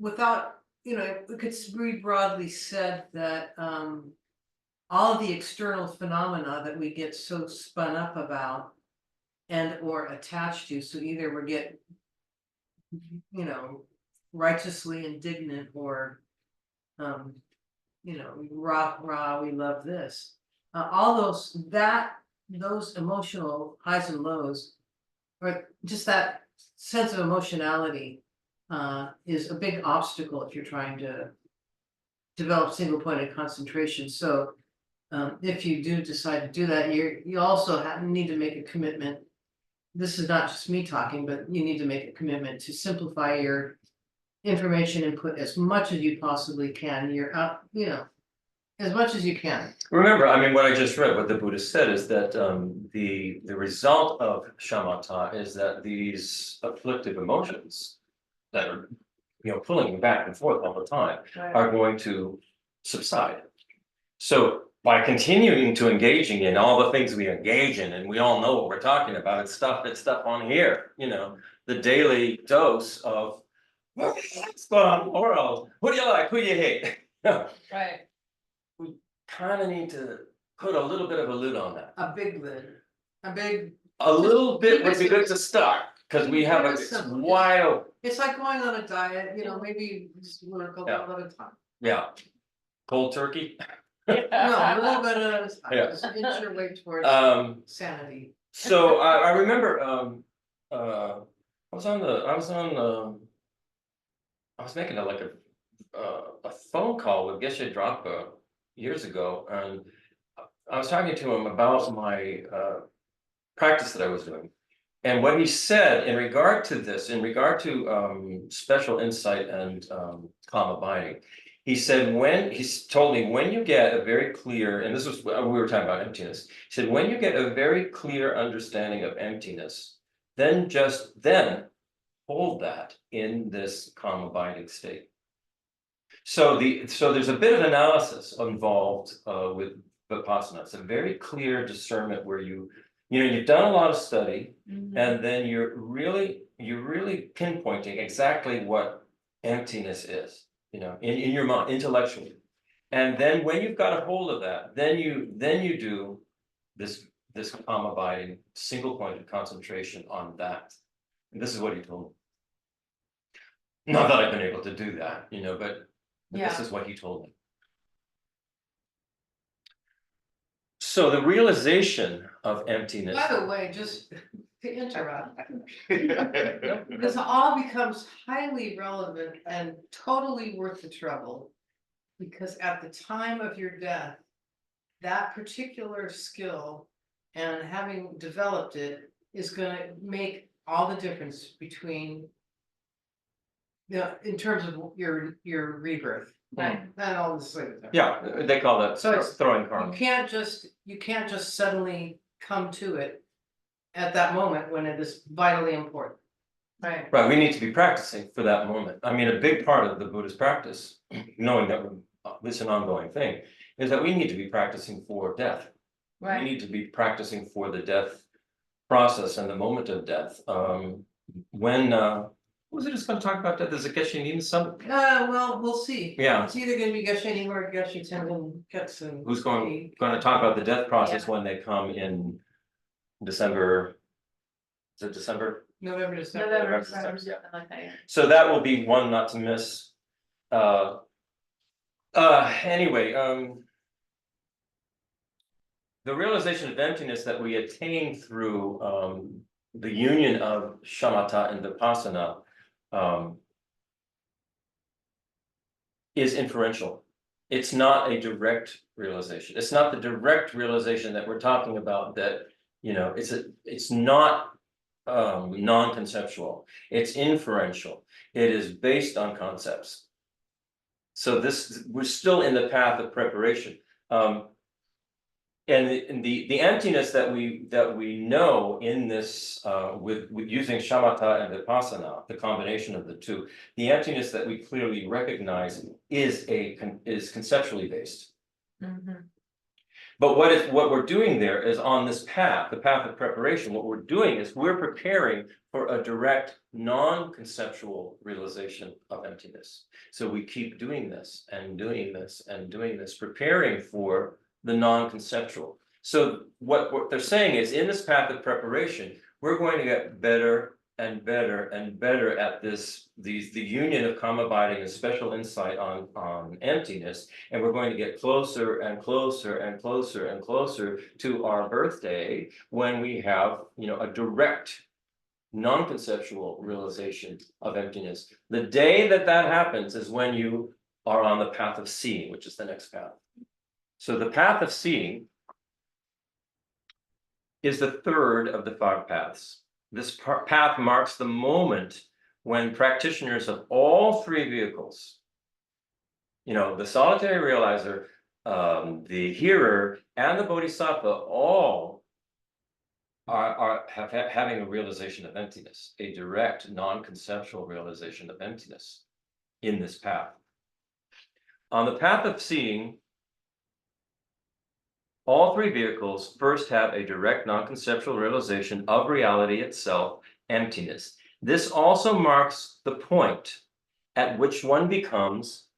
without, you know, it could be broadly said that all of the external phenomena that we get so spun up about and or attached to, so either we get, you know, righteously indignant or you know, rah, we love this. All those emotional highs and lows, or just that sense of emotionality is a big obstacle if you're trying to develop single pointed concentration. So if you do decide to do that, you also need to make a commitment. This is not just me talking, but you need to make a commitment to simplify your information input as much as you possibly can. You're up, you know, as much as you can. Remember, I mean, what I just read, what the Buddha said is that the result of shamatha is that these afflictive emotions that are, you know, pulling you back and forth all the time are going to subside. So by continuing to engaging in all the things we engage in, and we all know what we're talking about, it's stuff on here, you know, the daily dose of what's going on in the world, who do you like, who do you hate? Right. We kind of need to put a little bit of a lid on that. A big lid, a big. A little bit would be good to start, because we have it's wide open. It's like going on a diet, you know, maybe just work a little at a time. Yeah. Cold turkey. No, a little bit at a time, Yeah. just inch your way towards sanity. So I remember I was making a phone call with Geshe Drapa years ago, and I was talking to him about my practice that I was doing. And what he said in regard to this, in regard to special insight and calm abiding, he said, he's told me, when you get a very clear, and this was, we were talking about emptiness, he said, when you get a very clear understanding of emptiness, then hold that in this calm abiding state. So there's a bit of analysis involved with Vipassana. It's a very clear discernment where you you've done a lot of study, Mhm. and then you're really pinpointing exactly what emptiness is, in your mind, intellectually. And then when you've got a hold of that, then you do this calm abiding, single pointed concentration on that. And this is what he told me. Not that I've been able to do that, but this Yeah. is what he told me. So the realization of emptiness. By the way, just to interrupt, this all becomes highly relevant and totally worth the trouble. Because at the time of your death, that particular skill and having developed it is gonna make all the difference between. In terms of your rebirth. Right. And all this thing. Yeah, they call that So it's- throwing You karma. can't just suddenly come to it at that moment when it is vitally important. Right. Right, we need to be practicing for that moment. I mean, a big part of the Buddhist practice, knowing that it's an ongoing thing, is that we need to be practicing for death. We need to be practicing for the death process and the moment of death. When was it just going to talk about that? There's a Geshe Nin some. Well, we'll see. Yeah. It's either gonna be Geshe Nin or Geshe Tenzin Getsun. Who's going to talk about the death process when they come in December? Is it December? November, December. November, December, December, yeah. something like that, yeah. So that will be one not to miss. Anyway, the realization of emptiness that we attain through the union of shamatha and vipassana is inferential. It's not a direct realization. It's not the direct realization that we're talking about. That it's not non-conceptual. It's inferential. It is based on concepts. So we're still in the path of preparation. And the emptiness that we know in this with using shamatha and vipassana, the combination of the two, the emptiness that we clearly recognize is conceptually based. Mhm. But what we're doing there is on this path, the path of preparation, what we're doing is we're preparing for a direct, non-conceptual realization of emptiness. So we keep doing this and doing this and doing this, preparing for the non-conceptual. So what they're saying is in this path of preparation, we're going to get better and better and better at the union of calm abiding and special insight on emptiness, and we're going to get closer and closer and closer and closer to our birthday when we have a direct non-conceptual realization of emptiness. The day that happens is when you are on the path of seeing, which is the next path. So the path of seeing is the third of the 5 paths. This path marks the moment when practitioners of all 3 vehicles, the solitary realizer, the hearer, and the bodhisattva, all are having a realization of emptiness, a direct, non-conceptual realization of emptiness in this path. On the path of seeing, all 3 vehicles first have a direct non-conceptual realization of reality itself, emptiness. This also marks the point at which one becomes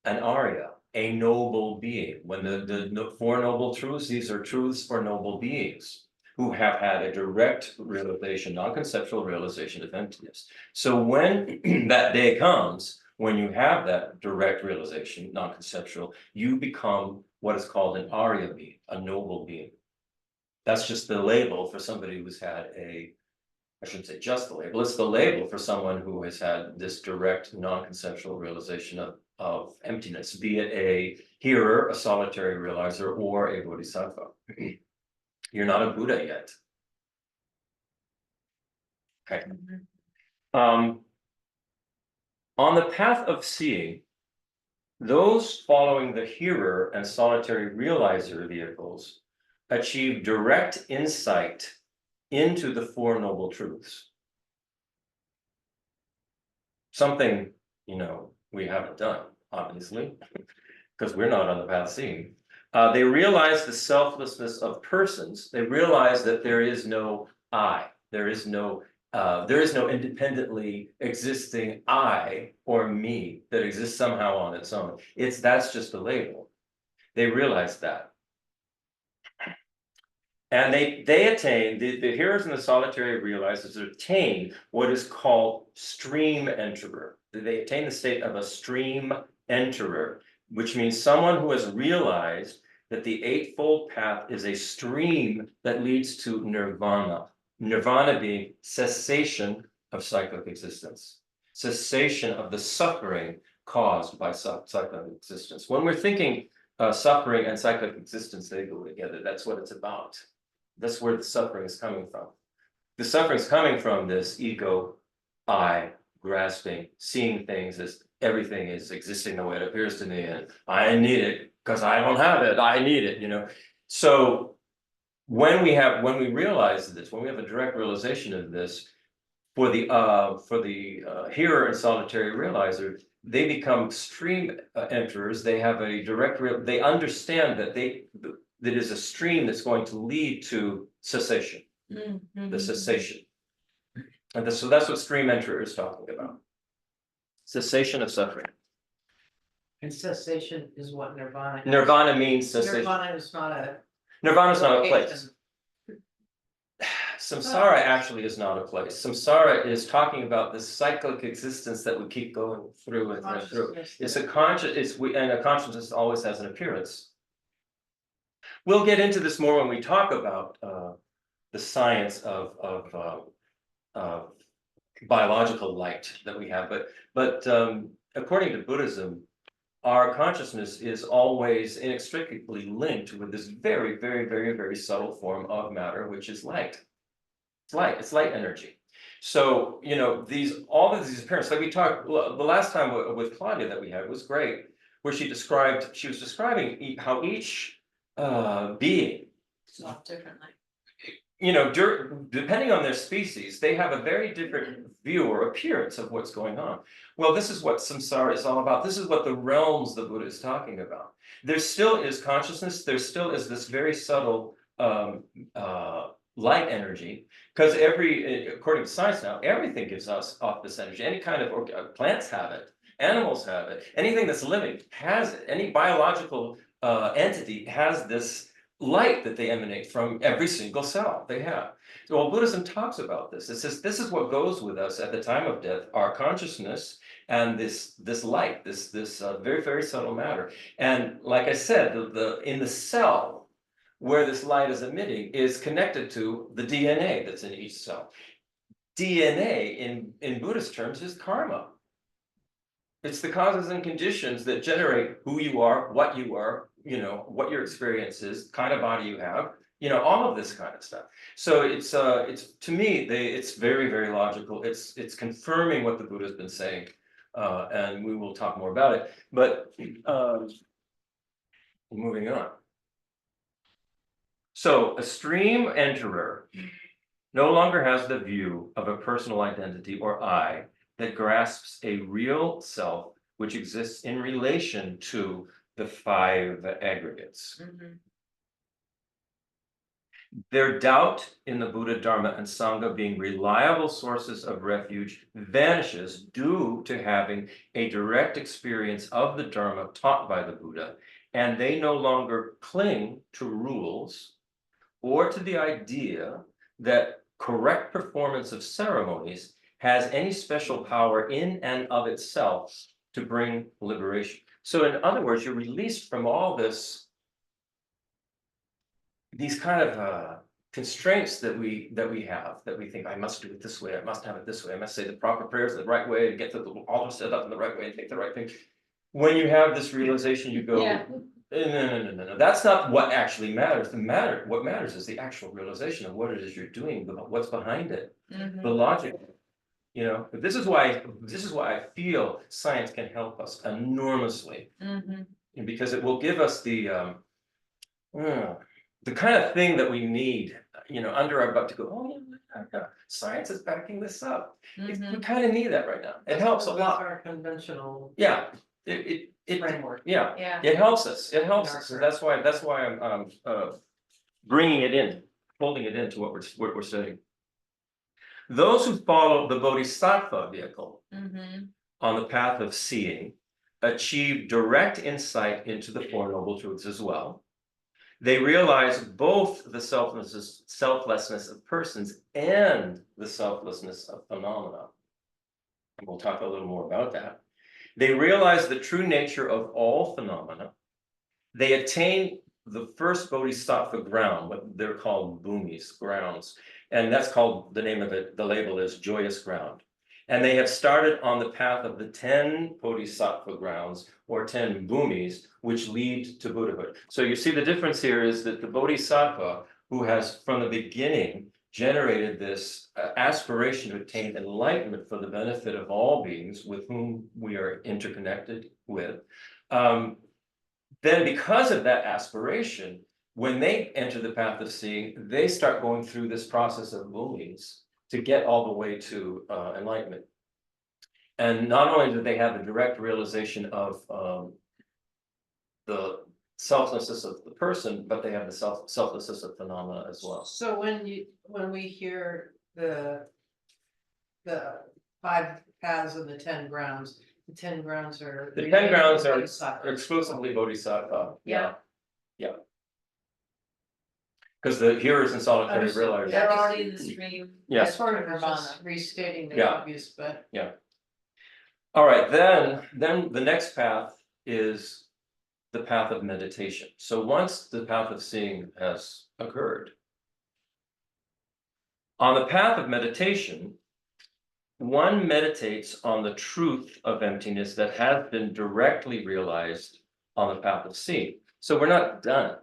an Arya, a noble being. When the 4 noble truths, these are truths for noble beings who have had a direct realization, non-conceptual realization of emptiness. So when that day comes, when you have that direct realization, non-conceptual, you become what is called an Arya being, a noble being. That's just the label for somebody who's had I shouldn't say just the label, it's the label for someone who has had this direct non-conceptual realization of emptiness, be it a hearer, a solitary realizer, or a bodhisattva. You're not a Buddha yet. Okay. On the path of seeing, those following the hearer and solitary realizer vehicles achieve direct insight into the 4 noble truths. Something, we haven't done, obviously, because we're not on the path of seeing. They realize the selflessness of persons. They realize that there is no I. There is no independently existing I or me that exists somehow on its own. That's just a label. They realize that. And they attain, the heroes in the solitary realizers attain what is called stream enterer. They attain the state of a stream enterer, which means someone who has realized that the Eightfold Path is a stream that leads to nirvana. Nirvana being cessation of cyclic existence, cessation of the suffering caused by cyclic existence. When we're thinking suffering and cyclic existence, they go together. That's what it's about. That's where the suffering is coming from. The suffering is coming from this ego, I, grasping, seeing things as everything is existing the way it appears to me, and I need it because I don't have it. I need it, you know. So when we realize this, when we have a direct realization of this, for the hearer and solitary realizer, they become stream enterers. They have a they understand that that is a stream that's going to lead to cessation, the cessation. And so that's what stream enterer is talking about. Cessation of suffering. And cessation is what nirvana is. Nirvana means cessation. Nirvana is not a. Nirvana is not a place. location. Samsara actually is not a place. Samsara is talking about this cyclic existence that we keep going through and through. It's a and a consciousness always has an appearance. We'll get into this more when we talk about the science of biological light that we have. But according to Buddhism, our consciousness is always inextricably linked with this very, very, very, very subtle form of matter, which is light. It's light energy. So, you know, all of these appearances, like we talked the last time with Claudia that we had was great, where she was describing how each being, It's not differently. you know, depending on their species, they have a very different view or appearance of what's going on. Well, this is what samsara is all about. This is what the realms the Buddha is talking about. There still is consciousness. There still is this very subtle light energy, because according to science now, everything gives us off this energy. Any kind of plants have it, animals have it, anything that's living has it. Any biological entity has this light that they emanate from every single cell they have. So well, Buddhism talks about this. It says this is what goes with us at the time of death, our consciousness and this light, this very, very subtle matter. And like I said, in the cell where this light is emitting is connected to the DNA that's in each cell. DNA in Buddhist terms is karma. It's the causes and conditions that generate who you are, you know, what your experience is, kind of body you have, you know, all of this kind of stuff. So it's to me, it's very, very logical. It's confirming what the Buddha has been saying, and we will talk more about it. But moving on. So a stream enterer no longer has the view of a personal identity or I that grasps a real self which exists in relation to the five aggregates. Their doubt in the Buddha, Dharma, and Sangha being reliable sources of refuge vanishes due to having a direct experience of the Dharma taught by the Buddha, and they no longer cling to rules or to the idea that correct performance of ceremonies has any special power in and of itself to bring liberation. So in other words, you're released from all these kind of constraints that we have, that we think, I must do it this way, I must have it this way, I must say the proper prayers the right way, and get the altar set up in the right way, and take the right thing. When you have this realization, you go, no. That's not what actually matters. What matters is the actual realization of what it is you're doing, what's behind it, the logic. You know, but this is why I feel science can help us enormously, because it will give us the kind of thing that we need, you know, under our butt to go, oh yeah, science is backing this up. We kind of need that right now. It helps a lot. Our conventional. Yeah, it, Framework. yeah, Yeah. it helps us, it helps In our us, and that's why I'm, bringing it in, holding it into what we're saying. Those who follow the Bodhisattva vehicle on the path of seeing achieve direct insight into the Four Noble Truths as well. They realize both the selflessness of persons and the selflessness of phenomena. And we'll talk a little more about that. They realize the true nature of all phenomena. They attain the first Bodhisattva ground, what they're called bhumis, grounds. And that's called, the name of it, the label is joyous ground. And they have started on the path of the 10 Bodhisattva grounds, or 10 bhumis, which lead to Buddhahood. So you see the difference here is that the Bodhisattva, who has from the beginning generated this aspiration to attain enlightenment for the benefit of all beings with whom we are interconnected with, then because of that aspiration, when they enter the path of seeing, they start going through this process of bhumis to get all the way to enlightenment. And not only do they have the direct realization of the selflessness of the person, but they have the selflessness of phenomena as well. So when we hear the 5 paths of the 10 grounds, the 10 grounds are. The 10 grounds are Bodhisattva. exclusively Bodhisattva. Yeah. Yeah. Because the hearers and solitary Understood. realizers. They're already in the stream. Yes. Sort of Nirvana. just restating the Yeah. obvious, but. All right, then the next path is the path of meditation. So once the path of seeing has occurred, on the path of meditation, one meditates on the truth of emptiness that has been directly realized on the path of seeing. So we're not done.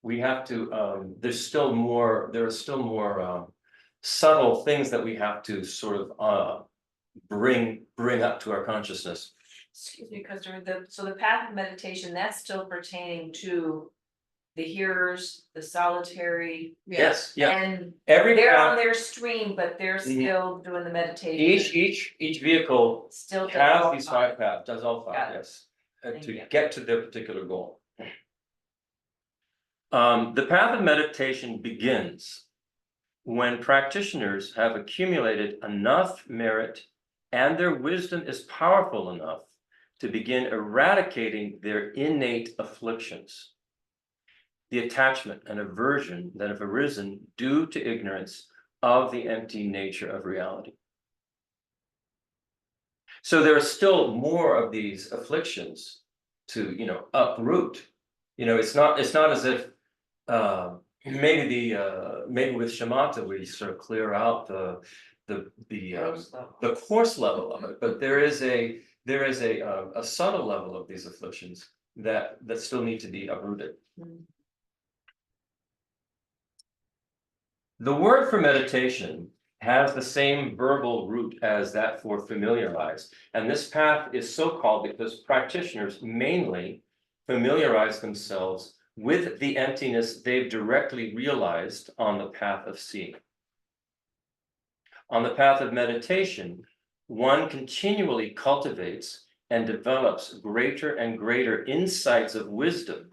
We have to, there are still more subtle things that we have to sort of bring up to our consciousness. Excuse me, because so the path of meditation, that's still pertaining to the hearers, the solitary. Yes, yeah. And Every they're on path, their stream, but they're Mhm. still doing the meditation. each vehicle Still does has all these five. 5 paths, does all 5, Got it. yes, Thank to you. get to their particular goal. The path of meditation begins when practitioners have accumulated enough merit and their wisdom is powerful enough to begin eradicating their innate afflictions, the attachment and aversion that have arisen due to ignorance of the empty nature of reality. So there are still more of these afflictions to, uproot. It's not as if maybe with shamatha we sort of clear out the coarse level of it, but there is a subtle level of these afflictions that still need to be uprooted. Mm. The word for meditation has the same verbal root as that for familiarize, and this path is so called because practitioners mainly familiarize themselves with the emptiness they've directly realized on the path of seeing. On the path of meditation, one continually cultivates and develops greater and greater insights of wisdom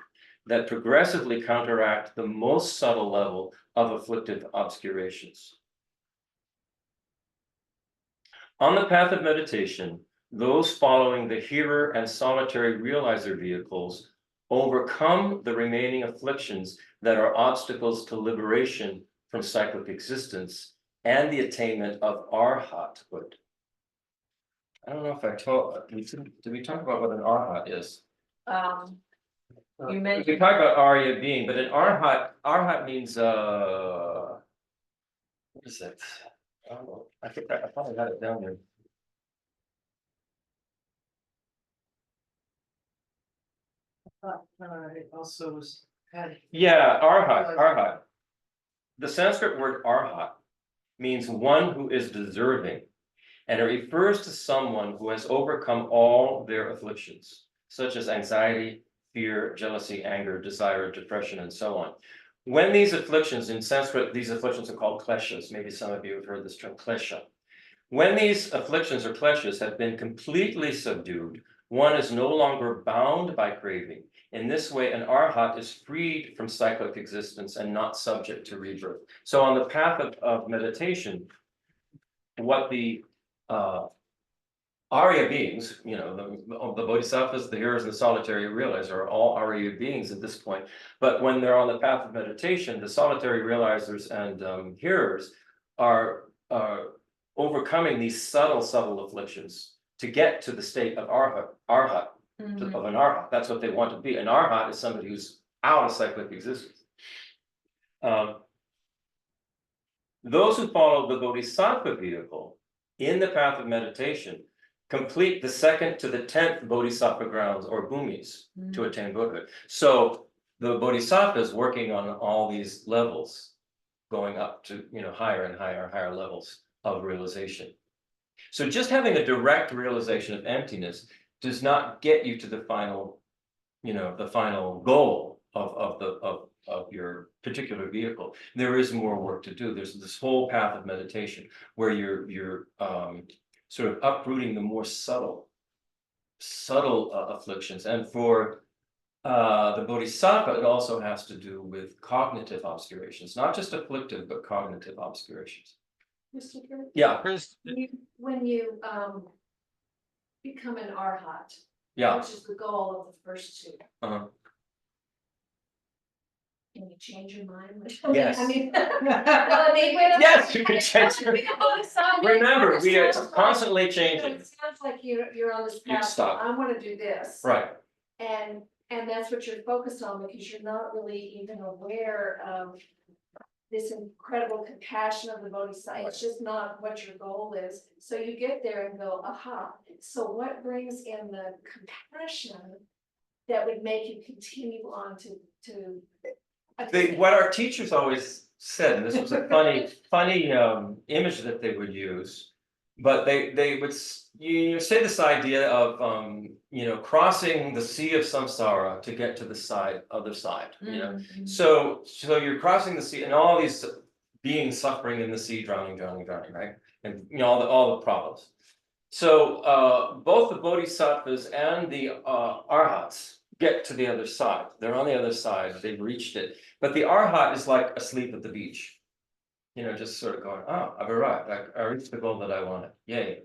that progressively counteract the most subtle level of afflictive obscurations. On the path of meditation, those following the hearer and solitary realizer vehicles overcome the remaining afflictions that are obstacles to liberation from cyclic existence and the attainment of arhathood. I don't know if did we talk about what an arhat is? You mentioned. We talked about Arya being, but an arhat means what is it? I don't know. I think I probably had it down there. It also was had. Yeah, arhat. The Sanskrit word arhat means one who is deserving, and it refers to someone who has overcome all their afflictions, such as anxiety, fear, jealousy, anger, desire, depression, and so on. When these afflictions, in Sanskrit, these afflictions are called kleshas. Maybe some of you have heard this term, klesha. When these afflictions or kleshas have been completely subdued, One is no longer bound by craving. In this way, an arhat is freed from cyclic existence and not subject to rebirth. So on the path of meditation, what the Arya beings, the bodhisattvas, the hearers, and the solitary realizers are all Arya beings at this point. But when they're on the path of meditation, the solitary realizers and hearers are overcoming these subtle afflictions to get to the state of arhat, of an arhat. That's what they want to be. An arhat is somebody who's out of cyclic existence. Those who follow the bodhisattva vehicle in the path of meditation complete the 2nd to the 10th bodhisattva grounds or bhumis to attain Buddhahood. So the bodhisattva is working on all these levels, going up to higher and higher levels of realization. So just having a direct realization of emptiness does not get you to the final, the final goal of your particular vehicle. There is more work to do. There's this whole path of meditation where you're sort of uprooting the more subtle afflictions. And for the bodhisattva, it also has to do with cognitive obscurations, not just afflictive, but cognitive obscurations. Mr. Kirk, Yeah, Chris, when you become an arhat, yeah. which is the goal of the first two, Uh-huh. can you change your mind? Yes. I mean, well, Yes, you can change your- Remember, we are constantly It changing. sounds like you're on this You path, stop. I wanna do this. Right. And that's what you're focused on, because you're not really even aware of this incredible compassion of the bodhisattva. It's just not what your goal is. So you get there and go, aha. So what brings in the compassion that would make you continue on to What our teachers always said, and this was a funny image that they would use, but they would say this idea of crossing the sea of samsara to get to the other side. So you're crossing the sea, and all these beings suffering in the sea, drowning, right? And all the problems. So both the bodhisattvas and the arhats get to the other side. They're on the other side. They've reached it. But the arhat is like asleep at the beach. Just sort of going, oh, I've arrived. I reached the goal that I wanted. Yay.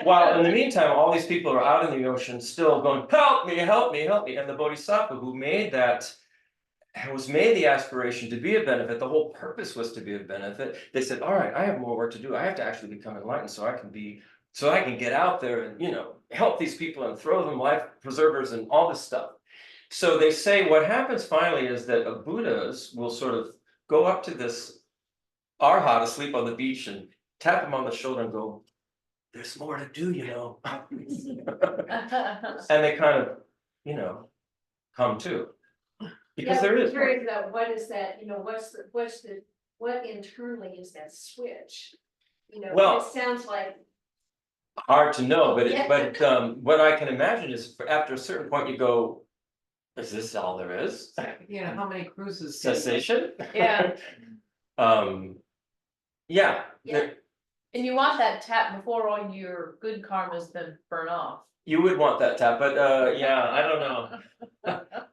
While in the meantime, all these people are out in the ocean still going, help me, help me, help me. And the bodhisattva who made the aspiration to be a benefit, the whole purpose was to be a benefit. They said, all right, I have more work to do. I have to actually become enlightened so I can get out there and, help these people and throw them life preservers and all this stuff. So they say what happens finally is that Buddhas will sort of go up to this arhat asleep on the beach and tap him on the shoulder and go, there's more to do, And they kind of, come to. Because there is. curious about what is that, what internally is that switch? Well, it sounds like. Hard to know, but Yeah. What I can imagine is after a certain point you go, is this all there is? How many cruises? Cessation? Yeah. Yeah. Yeah. And you want that tap before all your good karma's been burnt off. You would want that tap, but yeah, I don't know.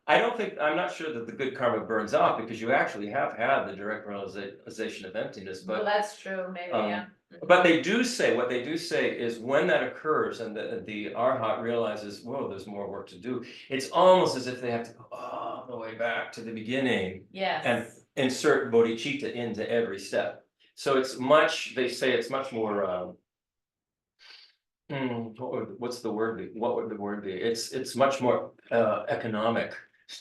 I'm not sure that the good karma burns off because you actually have had the direct realization of emptiness, Well, but that's true, maybe, yeah. what they do say is when that occurs and the arhat realizes, whoa, there's more work to do, it's almost as if they have to go all the way back to the beginning Yes. and insert bodhicitta into every step. So they say it's much more, what's the word be? What would the word be? It's much more economic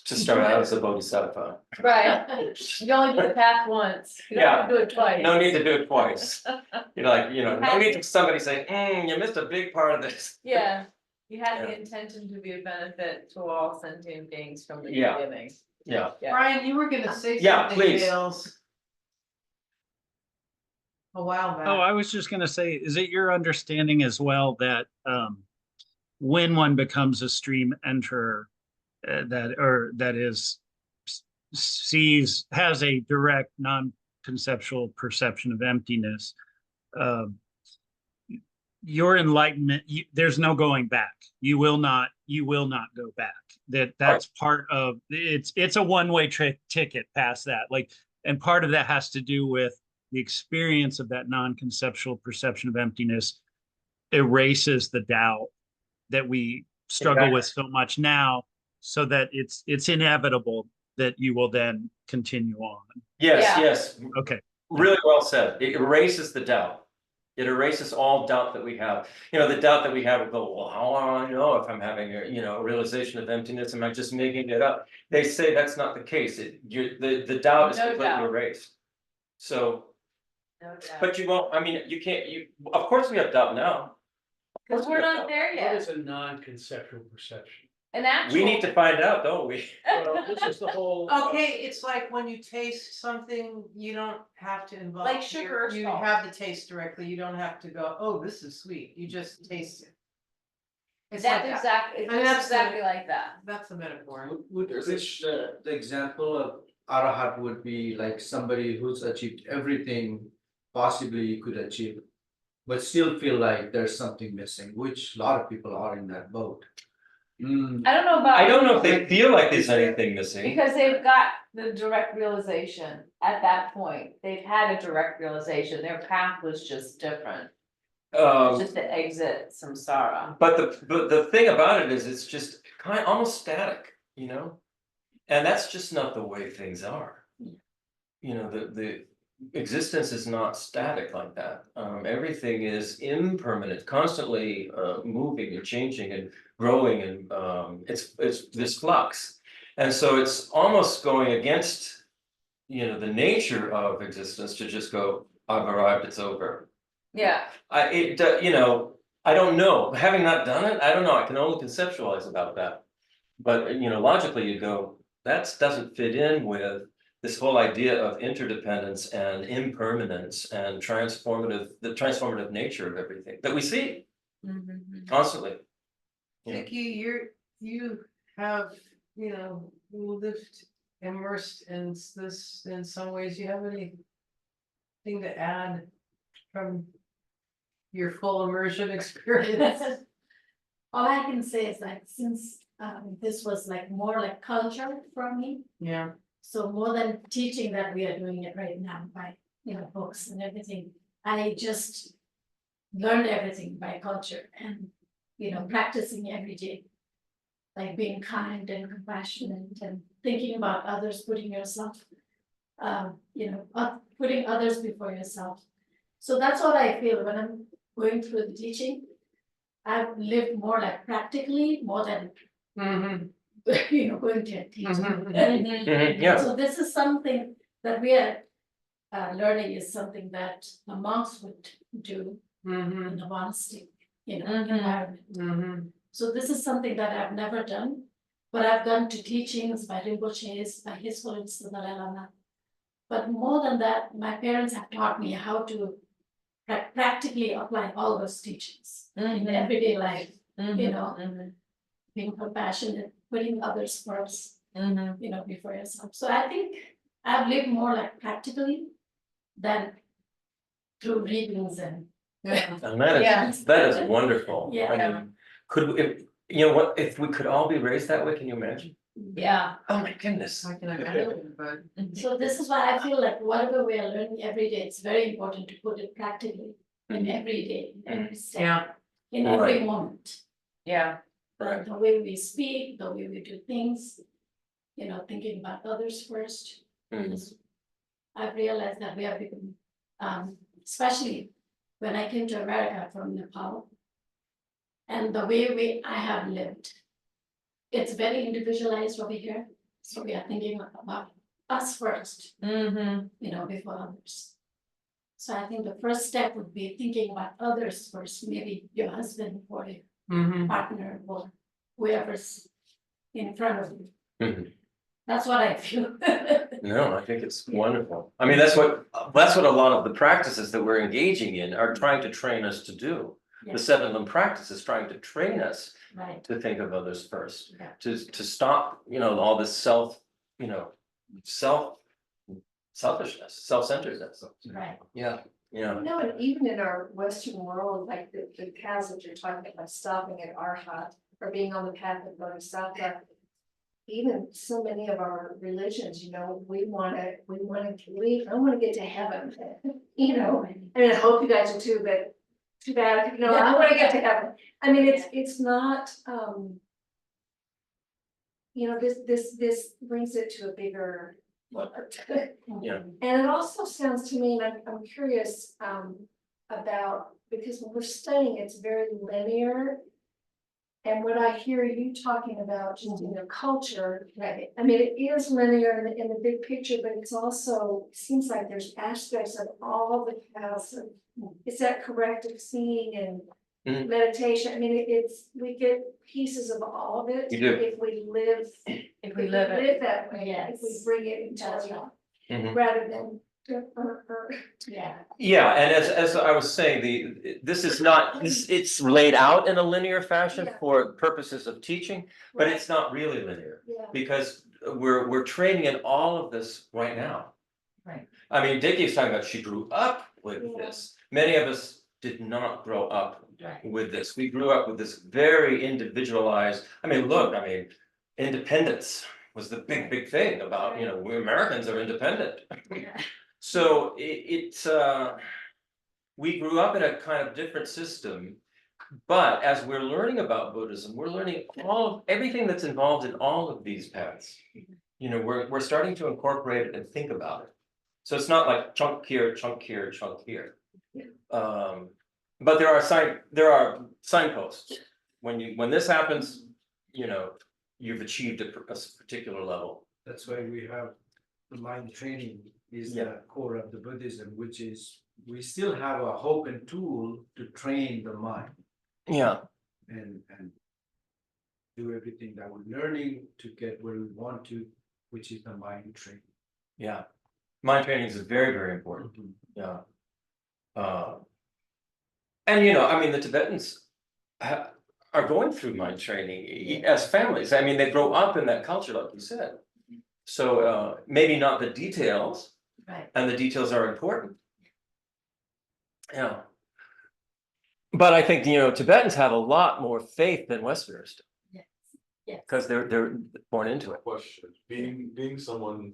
to start out as a bodhisattva. Right, you only do the path once, you don't have to do it twice. No need to do it twice. No need to somebody say, you missed a big part of this. Yeah, you had Yeah. the intention to be a benefit to all sentient beings from the Yeah. beginning. Yeah. Yeah. Brian, you were gonna say Yeah, something, please. Dales. A while back. oh, I was just gonna say, is it your understanding as well that when one becomes a stream enterer, that has a direct non-conceptual perception of emptiness, your enlightenment, there's no going back. You will not go back. That's part of it's a one-way ticket past that. Like, and part of that has to do with the experience of that non-conceptual perception of emptiness erases the doubt that we struggle with so much now, so that it's inevitable that you will then continue on. Yes, Yeah. yes, Okay. really well said. It erases the doubt. It erases all doubt that we have. You know, the doubt that we have, we go, well, how do I know if I'm having a, you know, a realization of emptiness? Am I just making it up? They say that's not the case. The doubt is No completely doubt. erased. So, No doubt. but you won't, I mean, you can't, of course we have doubt now. Cause we're not there What yet. is a non-conceptual perception? An actual. We need to find out, don't we? Well, this is the whole. Okay, it's like when you taste something, you don't have to involve. Like sugar or You salt. have the taste directly, you don't have to go, oh, this is sweet, you just taste it. It's That's like that. exactly, I mean, it's that's the- exactly like that. That's the metaphor. Which the example of arahat would be like somebody who's achieved everything possibly you could achieve, but still feel like there's something missing, which a lot of people are in that boat. I don't know about. I don't know if they feel like there's anything missing. Because they've got the direct realization at that point, they've had a direct realization, their path was just different. It's just to exit samsara. But the thing about it is, it's just almost static, you know? And that's just not the way things are. You know, the existence is not static like that. Everything is impermanent, constantly moving and changing and growing, and it's this flux. And so it's almost going against, you know, the nature of existence to just go, I've arrived, it's over. Yeah, You know, I don't know, having not done it, I don't know, I can only conceptualize about that. But, you know, logically you go, that doesn't fit in with this whole idea of interdependence and impermanence and the transformative nature of everything that we see constantly. Yeah. Vicky, you have, you know, lived immersed in this in some ways. You have anything to add from your full immersion experience? All I can say is like, since this was like more like culture for me, Yeah. so more than teaching that we are doing it right now by, books and everything. I just learned everything by culture and, practicing every day. Like being kind and compassionate and thinking about others, putting yourself, putting others before yourself. So that's what I feel when I'm going through the teaching. I've lived more like practically, more than, going to a teaching. Yeah, So this is something that we are learning, is something that the monks would do in the monastic, environment. So this is something that I've never done, but I've gone to teachings by Rinpoche's, by His Holiness the Dalai Lama. But more than that, my parents have taught me how to practically apply all those teachings in everyday life, being compassionate, putting others first, before yourself. So I think I've lived more like practically than through readings and. and that is wonderful. Yeah. I mean, you know what, if we could all be raised that way, can you imagine? yeah. Oh my goodness. I can imagine, but. So this is why I feel like whatever we are learning every day, it's very important to put it practically in every day, in every step, Yeah. in every Right. moment. Yeah, Right. The way we speak, the way we do things, thinking about others first. Mhm. I've realized that we have become, especially when I came to America from Nepal. And the way I have lived, it's very individualized over here. So we are thinking about us first, before others. So I think the first step would be thinking about others first, maybe your husband or your partner or whoever's in front of you. Mhm. That's what I feel. No, I think it's wonderful. I mean, that's what a lot of the practices that we're engaging in are trying to train us to do. Yeah. The 7 limb practice is trying to train us Right. to think of others first, Yeah. to stop, all this selfishness, self-centeredness. Right. Yeah, Yeah, No, and even in our Western world, like the paths that you're talking about, stopping at Arhat or being on the path of Bodhisattva. Even so many of our religions, you know, I wanna get to heaven, you know, I mean, I hope you guys do too, but too bad, no, I wanna get to heaven. I mean, it's not, you know, this brings it to a bigger. yeah, And it also sounds to me, and I'm curious, about, because when we're studying, it's very linear. And what I hear you talking about just in the culture, right? I mean, it is linear in the big picture, but it's also, it seems like there's aspects of all the paths of, is that correct, of seeing and Mhm. meditation? I mean, we get pieces of all of it. You do. If we live, If we live it, that way, if we Yes. bring it into That's our right. life, Mhm. rather than. Yeah. Yeah, and as I was saying, this is not, it's laid out in a linear fashion Yeah. for purposes of teaching, but Right. it's not really linear. Yeah. Because we're training in all of this right now. Right. I mean, Dickie's talking about she grew up with Yeah. this. Many of us did not grow up Right. with this. We grew up with this very individualized, I mean, look, independence was the big thing about, you know, we Americans are independent. Yeah. So it's we grew up in a kind of different system, but as we're learning about Buddhism, we're learning everything that's involved in all of these paths. You know, we're starting to incorporate it and think about it. So it's not like chunk here, chunk here, chunk here. But there are signposts. When this happens, you know, you've achieved a particular level. That's why we have the mind training is Yeah. the core of the Buddhism, which is we still have a hope and tool to train the mind Yeah, and do everything that we're learning to get where we want to, which is the mind training. yeah. Mind training is very important. Yeah. And you know, I mean, the Tibetans are going through mind training as families. I mean, they grow up in that culture, like you said. So maybe not the details, Right. and the details are important. Yeah. But I think, you know, Tibetans have a lot more faith than Westerners do, Yes. Yes. because they're born into it. Question, being someone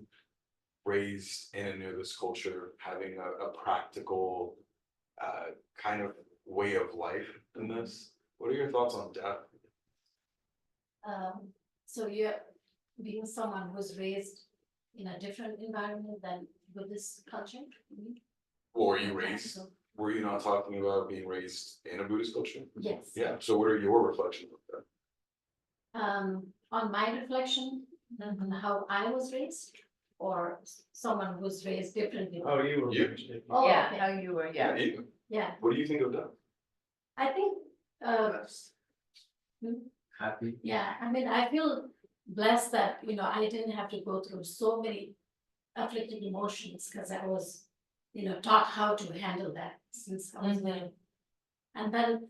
raised in and near this culture, having a practical kind of way of life in this, what are your thoughts on death? So you're being someone who's raised in a different environment than Buddhist culture? Or were you raised, were you not talking about being raised in a Buddhist culture? Yes. Yeah, so what are your reflections of that? On my reflection on how I was raised, or someone who's raised differently. Oh, you were. You. raised it. Oh, yeah, okay. how you were, Yeah, yeah. you. Yeah, What do you think of that? I think, Happy. yeah, I mean, I feel blessed that, you know, I didn't have to go through so many afflicted emotions, because I was, you know, taught how to handle that since I was little. And then,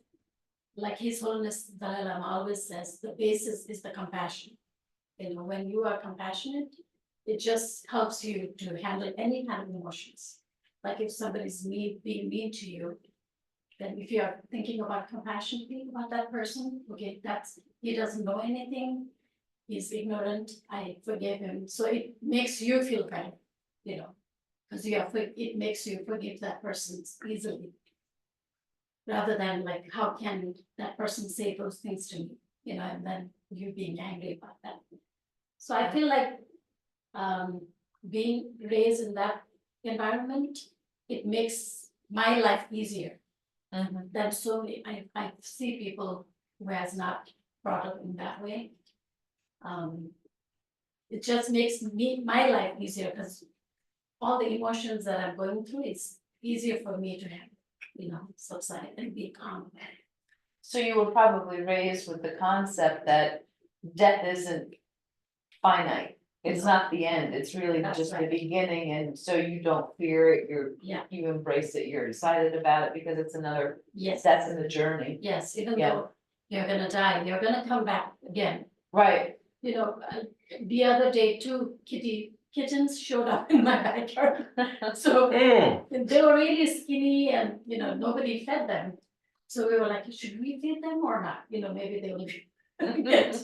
like His Holiness Dalai Lama always says, the basis is the compassion. You know, when you are compassionate, it just helps you to handle any kind of emotions. Like if somebody's being mean to you, then if you are thinking about compassion, think about that person. Okay, he doesn't know anything. He's ignorant. I forgive him. So it makes you feel better, you know, because it makes you forgive that person easily. Rather than like, how can that person say those things to me, you know, and then you being angry about that. So I feel like being raised in that environment, it makes my life easier than so many. I see people who has not brought up in that way. It just makes my life easier, because all the emotions that I'm going through, it's easier for me to have, you know, subside and be calm about it. So you were probably raised with the concept that death isn't finite. It's not the end, it's really That's just the right. beginning, and so you don't fear it, Yeah. you embrace it, you're excited about it because it's another Yes. step in the journey. Yes, even Yeah. though you're gonna die, you're gonna come back again. Right, You know, the other day too, Kitty kittens showed up in my backyard. So Mm, they were really skinny and, nobody fed them. So we were like, should we feed them or not? Maybe they will get,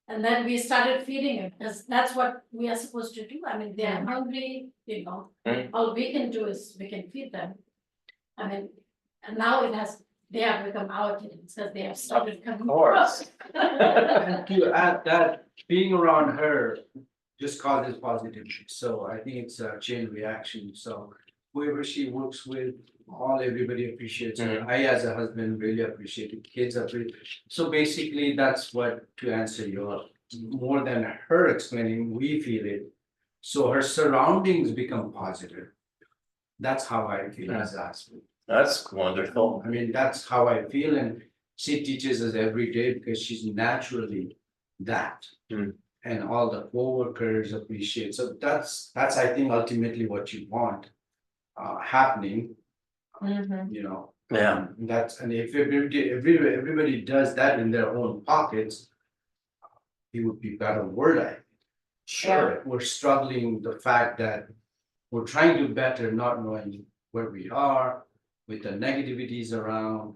And then we started feeding them because that's what we are supposed to do. I mean, they're hungry, Mm. all we can do is we can feed them. I mean, and now they have become our kittens because they have started coming. of course. And to add that, being around her just causes positivity, so I think it's a chain reaction, so. Whoever she works with, everybody appreciates her, I as a husband really appreciate it, kids appreciate. So basically, that's what, to answer your, more than her explaining, we feel it. So her surroundings become positive. That's how I feel as a husband. That's wonderful. I mean, that's how I feel, and she teaches us every day because she's naturally that. Hmm. And all the coworkers appreciate, so that's I think ultimately what you want happening, Yeah. That's, and if everybody does that in their own pockets, it would be better word, I think. Sure. We're struggling, the fact that we're trying to better, not knowing where we are with the negativities around,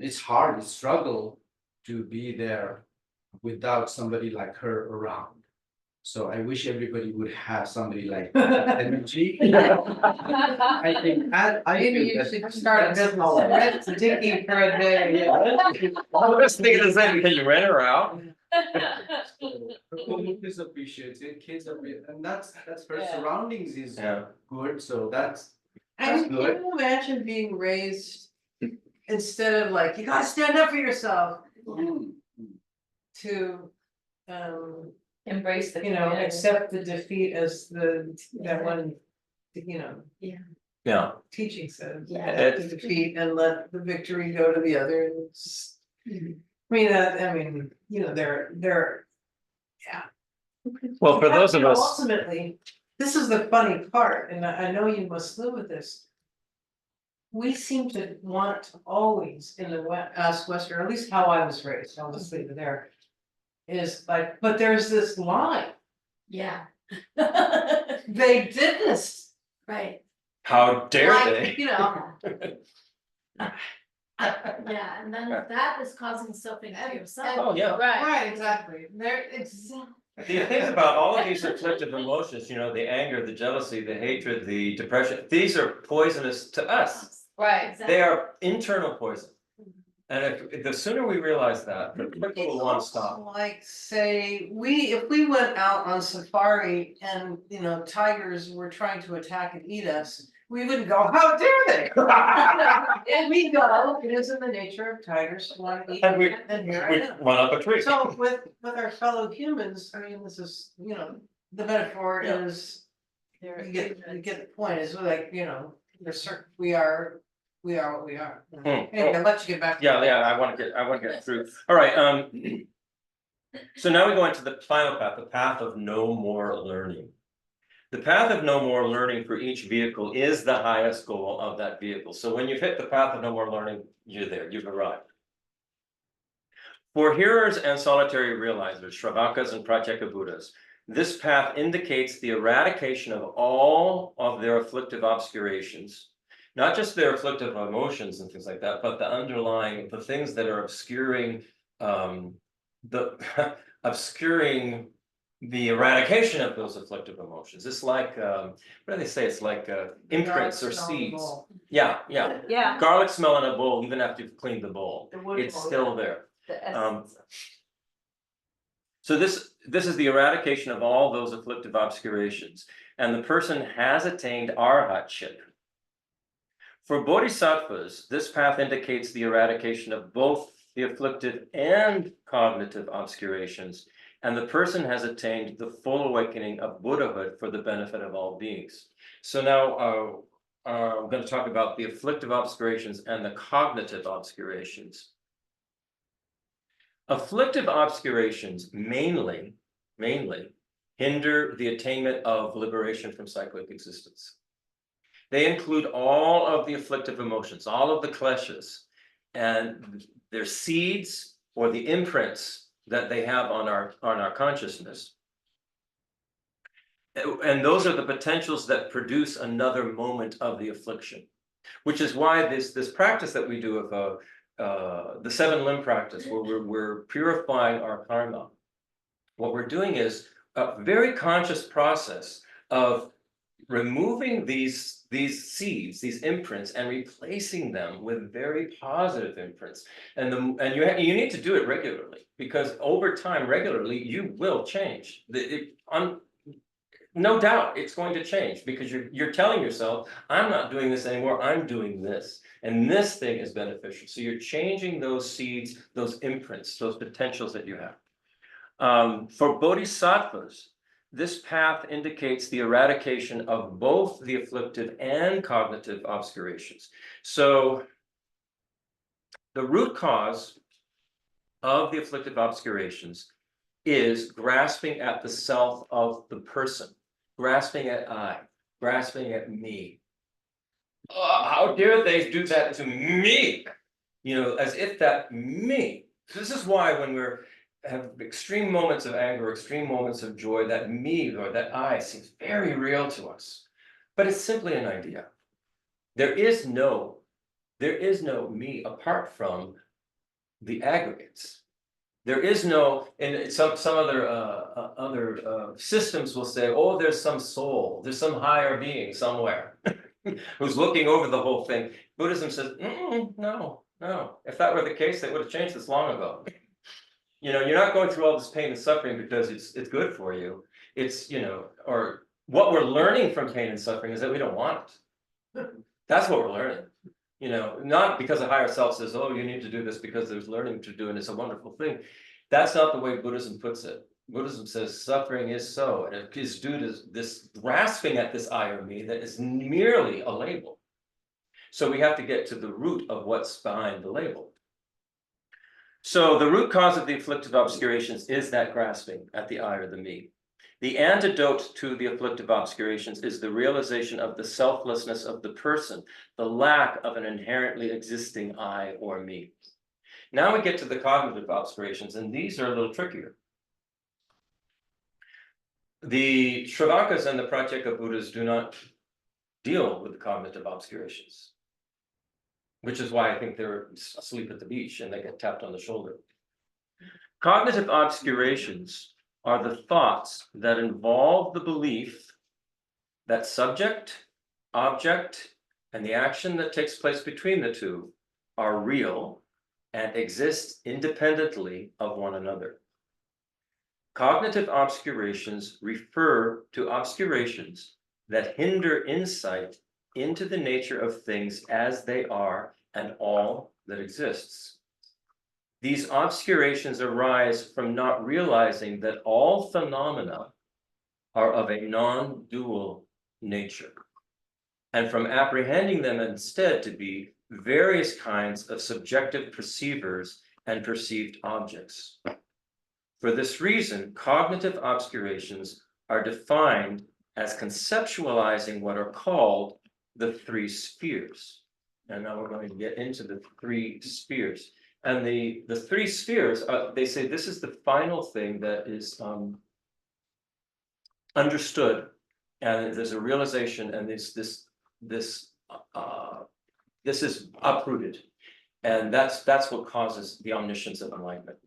It's hard, it's struggle to be there without somebody like her around. So I wish everybody would have somebody like that energy. I think, I Maybe feel you that should start a that's business, how I- rent Dickie for a day. I was thinking the same, can you rent her out? Kids appreciate it, kids appreciate, and that's her Yeah. surroundings is Yeah. good, so that's And good. can you imagine being raised instead of like, you gotta stand up for yourself, to, Embrace the community. accept the defeat as that one, Yeah. teaching says. Yeah. Accept the defeat and let the victory go to the other. They're. Well, for those of us, Ultimately, this is the funny part, and I know you must live with this. We seem to want always in the Western, or at least how I was raised, I'll just leave it there. Is like, but there's this line, Yeah. they did this. Right, how dare Like, they? yeah, and then that is causing suffering to yourself. Oh, yeah. Right, exactly, they're exactly. The thing about all of these afflictive emotions, the anger, the jealousy, the hatred, the depression, these are poisonous to us. Right. Exactly. They are internal poison. And the sooner we realize that, the quicker we'll want to stop. Like, say, if we went out on safari and, tigers were trying to attack and eat us, we wouldn't go, how dare they? And we go, it is in the nature of tigers to want to eat, And we and here I we am. run up a tree. So with our fellow humans, I mean, this is, the metaphor Yeah. is, you get the point, is like, there's certain, we are what we are. Anyway, I'll let you get back. to Yeah, it. I want to get through. All right, so now we go into the final path, the path of no more learning. The path of no more learning for each vehicle is the highest goal of that vehicle. So when you've hit the path of no more learning, you're there, you've arrived. For hearers and solitary realizers, Shravakas and Pratyeka Buddhas, this path indicates the eradication of all of their afflictive obscurations, not just their afflictive emotions and things like that, but the things that are obscuring obscuring the eradication of those afflictive emotions. It's like, what do they say? It's like imprints or seeds. Yeah. Yeah. Garlic smell in a bowl, even after you've cleaned the bowl, The wood it's bowl, still there. The essence. So this is the eradication of all those afflictive obscurations, and the person has attained arhatship. For bodhisattvas, this path indicates the eradication of both the afflictive and cognitive obscurations, and the person has attained the full awakening of Buddhahood for the benefit of all beings. So now I'm going to talk about the afflictive obscurations and the cognitive obscurations. Afflictive obscurations mainly hinder the attainment of liberation from cyclic existence. They include all of the afflictive emotions, all of the kleshas, and their seeds or the imprints that they have on our consciousness. And those are the potentials that produce another moment of the affliction. Which is why this practice that we do of the 7 limb practice, where we're purifying our karma. What we're doing is a very conscious process of removing these seeds, these imprints, and replacing them with very positive imprints. And you need to do it regularly, because over time, regularly, you will change. No doubt it's going to change, because you're telling yourself, I'm not doing this anymore, I'm doing this. And this thing is beneficial. So you're changing those seeds, those imprints, those potentials that you have. For bodhisattvas, this path indicates the eradication of both the afflictive and cognitive obscurations. So the root cause of the afflictive obscurations is grasping at the self of the person, grasping at I, grasping at me. Oh, how dare they do that to me? You know, as if that me. This is why when we're have extreme moments of anger, extreme moments of joy, that me or that I seems very real to us. But it's simply an idea. There is no me apart from the aggregates. There is no, and some other systems will say, oh, there's some soul, there's some higher being somewhere who's looking over the whole thing. Buddhism says, no. If that were the case, they would have changed this long ago. You know, you're not going through all this pain and suffering because it's good for you. It's, you know, or what we're learning from pain and suffering is that we don't want it. That's what we're learning. You know, not because a higher self says, oh, you need to do this because there's learning to do and it's a wonderful thing. That's not the way Buddhism puts it. Buddhism says suffering is so, and it is due to this grasping at this I or me that is merely a label. So we have to get to the root of what's behind the label. So the root cause of the afflictive obscurations is that grasping at the I or the me. The antidote to the afflictive obscurations is the realization of the selflessness of the person, the lack of an inherently existing I or me. Now we get to the cognitive obscurations, and these are a little trickier. The Shravakas and the Pratyeka Buddhas do not deal with the cognitive obscurations, which is why I think they're asleep at the beach and they get tapped on the shoulder. Cognitive obscurations are the thoughts that involve the belief that subject, object, and the action that takes place between the two are real and exist independently of one another. Cognitive obscurations refer to obscurations that hinder insight into the nature of things as they are and all that exists. These obscurations arise from not realizing that all phenomena are of a non-dual nature, and from apprehending them instead to be various kinds of subjective perceivers and perceived objects. For this reason, cognitive obscurations are defined as conceptualizing what are called the 3 spheres. And now we're going to get into the 3 spheres. And the 3 spheres, they say this is the final thing that is understood, and there's a realization, and this is uprooted, and that's what causes the omniscience of enlightenment.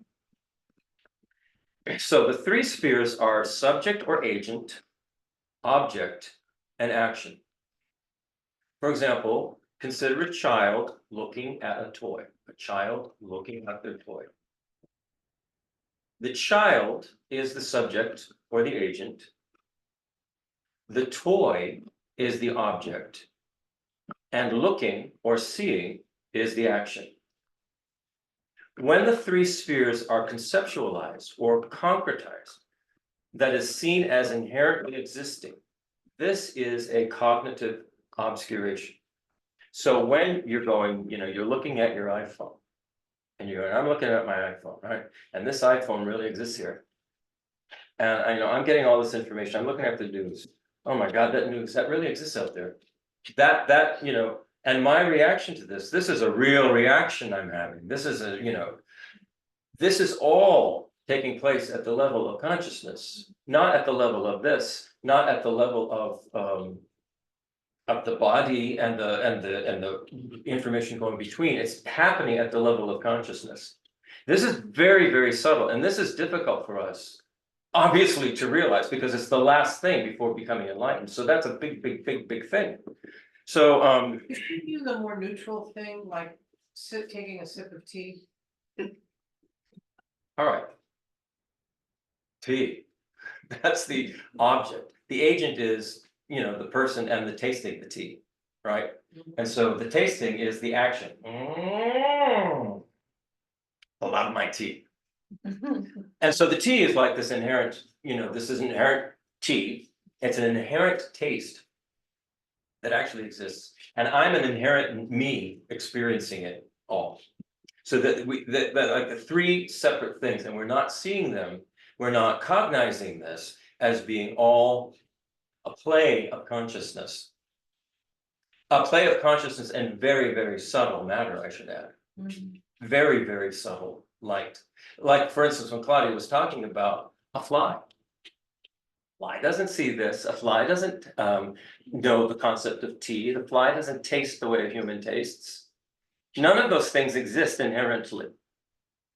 So the 3 spheres are subject or agent, object, and action. For example, consider a child looking at a toy. A child looking at their toy. The child is the subject or the agent. The toy is the object. And looking or seeing is the action. When the 3 spheres are conceptualized or concretized, that is seen as inherently existing, this is a cognitive obscuration. So when you're going, you know, you're looking at your iPhone, and you're going, I'm looking at my iPhone, right? And this iPhone really exists here. And I'm getting all this information. I'm looking at the news. Oh my God, that news, that really exists out there. That, you know, and my reaction to this is a real reaction I'm having. This is this is all taking place at the level of consciousness. not at the level of this, not at the level of the body and the information going between. It's happening at the level of consciousness. This is very, very subtle, and this is difficult for us, obviously, to realize, because it's the last thing before becoming enlightened. So that's a big, big, big, big thing. So Could you use a more neutral thing, like taking a sip of tea? all right. Tea. That's the object. The agent is, the person and the tasting the tea, right? And so the tasting is the action. A lot of my tea. And so the tea is like this inherent, this is inherent tea. It's an inherent taste that actually exists. And I'm an inherent me experiencing it all. So that that like the three separate things, and we're not seeing them, we're not cognizing this as being all a play of consciousness. A play of consciousness and very, very subtle matter, I should add. Very, very subtle light. Like, for instance, when Claudia was talking about a fly. Fly doesn't see this. A fly doesn't know the concept of tea. The fly doesn't taste the way a human tastes. None of those things exist inherently.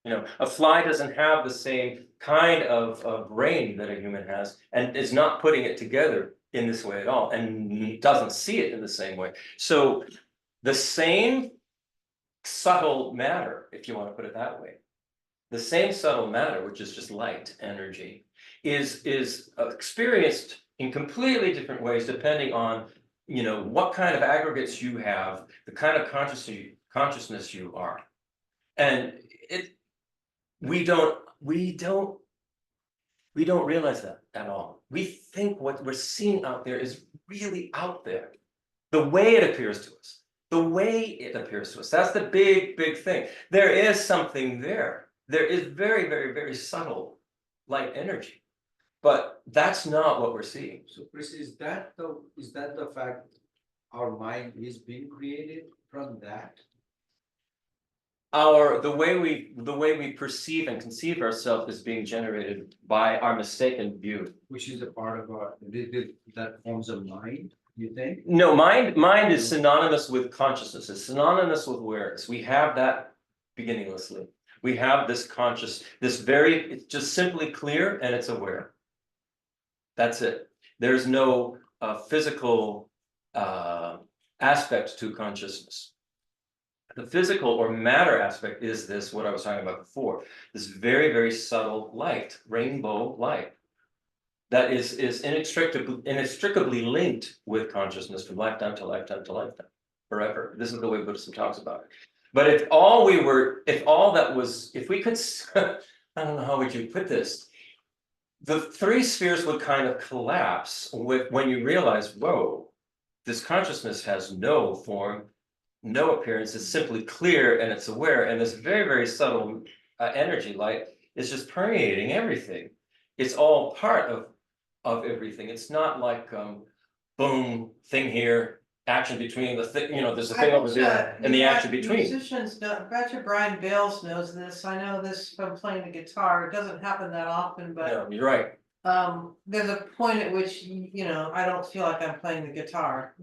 A fly doesn't have the same kind of brain that a human has, and is not putting it together in this way at all, and doesn't see it in the same way. So the same subtle matter, if you want to put it that way, the same subtle matter, which is just light energy, is experienced in completely different ways depending on what kind of aggregates you have, the kind of consciousness you are, and we don't realize that at all. We think what we're seeing out there is really out there, the way it appears to us. The way it appears to us. That's the big, big thing. There is something there. There is very, very, very subtle light energy, but that's not what we're seeing. So Chris, is that the fact our mind is being created from that? The way we perceive and conceive ourselves is being generated by our mistaken view. Which is a part of that forms a mind, you think? No, mind is synonymous with consciousness. It's synonymous with awareness. We have that beginninglessly. We have this it's just simply clear, and it's aware. That's it. There's no physical aspect to consciousness. The physical or matter aspect is this, what I was talking about before, this very, very subtle light, rainbow light, that is inextricably linked with consciousness from lifetime to lifetime to lifetime, forever. This is the way Buddhism talks about it. But if we could, I don't know, how would you put this? The three spheres would kind of collapse when you realize, whoa, this consciousness has no form, no appearance. It's simply clear, and it's aware, and this very, very subtle energy light is just permeating everything. It's all part of everything. It's not like boom, thing here, action between the thing, there's a thing over there and the action between. Musicians know, I bet you Brian Bales knows this. I know this from playing the guitar. It doesn't happen that often, but No, you're right. there's a point at which I don't feel like I'm playing the guitar,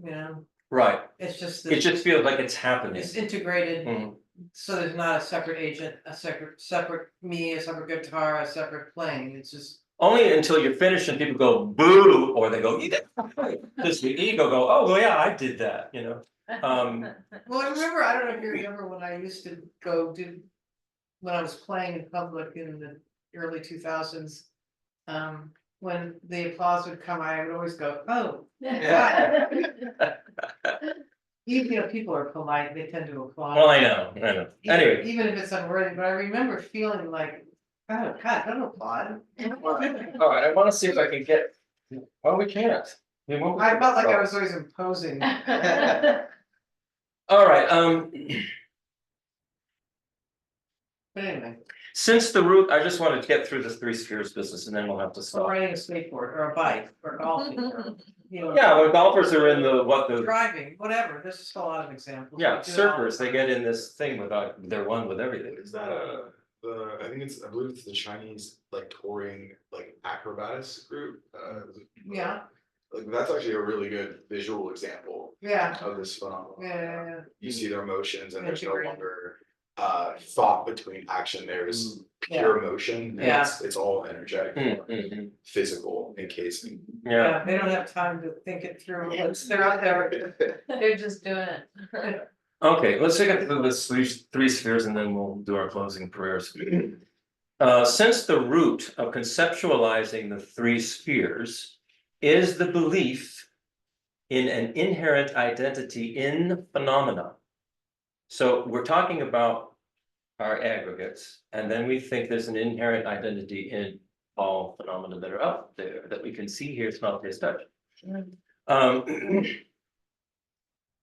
Right. It's just It just feels like it's happening. it's integrated. Mhm. So there's not a separate agent, a separate me, a separate guitar, a separate playing. It's just Only until you're finished and people go boo, or they go, you did that. Does the ego go, oh, well, yeah, I did that, well, I don't know if you remember when I used to go when I was playing in public in the early 2000s. When the applause would come, I would always go, oh, Yeah. even people are polite, they tend to applaud. Well, I know. Anyway. Even if it's unworthy, but I remember feeling like, oh, God, don't applaud. All right, I want to see if I can get, oh, we can't. I felt like I was always imposing. All right, But anyway, since the root, I just wanted to get through this three spheres business, and then we'll have to so stop. riding a skateboard or a bike or golfing, or, Yeah, when golfers are in the driving, whatever, there's just a lot of examples. yeah, We do it all the surfers, they time. get in this thing without, they're one with everything. Is that I believe it's the Chinese like touring like acrobatus group. Yeah, Like that's actually a really good visual example yeah, of this phenomenon. yeah. You see their motions and there's no Integrate. longer thought between action, there's Yeah. pure motion, and Yeah. it's all energetic, Mm. physical encasing. Yeah, They don't have time to think it through, once they're out there. They're just doing it. okay, let's take it through the three spheres and then we'll do our closing prayers. Since the root of conceptualizing the three spheres is the belief in an inherent identity in phenomena. So we're talking about our aggregates, and then we think there's an inherent identity in all phenomena that are out there that we can see, hear, smell, taste, touch.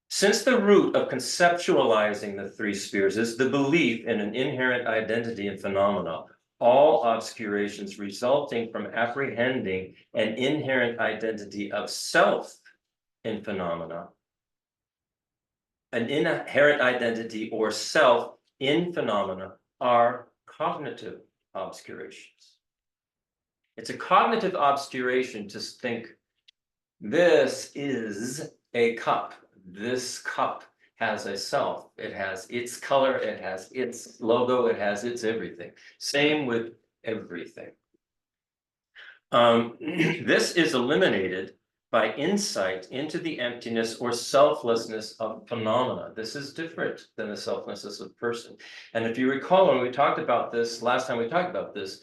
Since the root of conceptualizing the three spheres is the belief in an inherent identity in phenomena, all obscurations resulting from apprehending an inherent identity of self in phenomena, an inherent identity or self in phenomena are cognitive obscurations. It's a cognitive obscuration to think this is a cup. This cup has a self. It has its color, it has its logo, it has its everything. Same with everything. This is eliminated by insight into the emptiness or selflessness of phenomena. This is different than the selflessness of person. And if you recall, when we talked about this, last time we talked about this,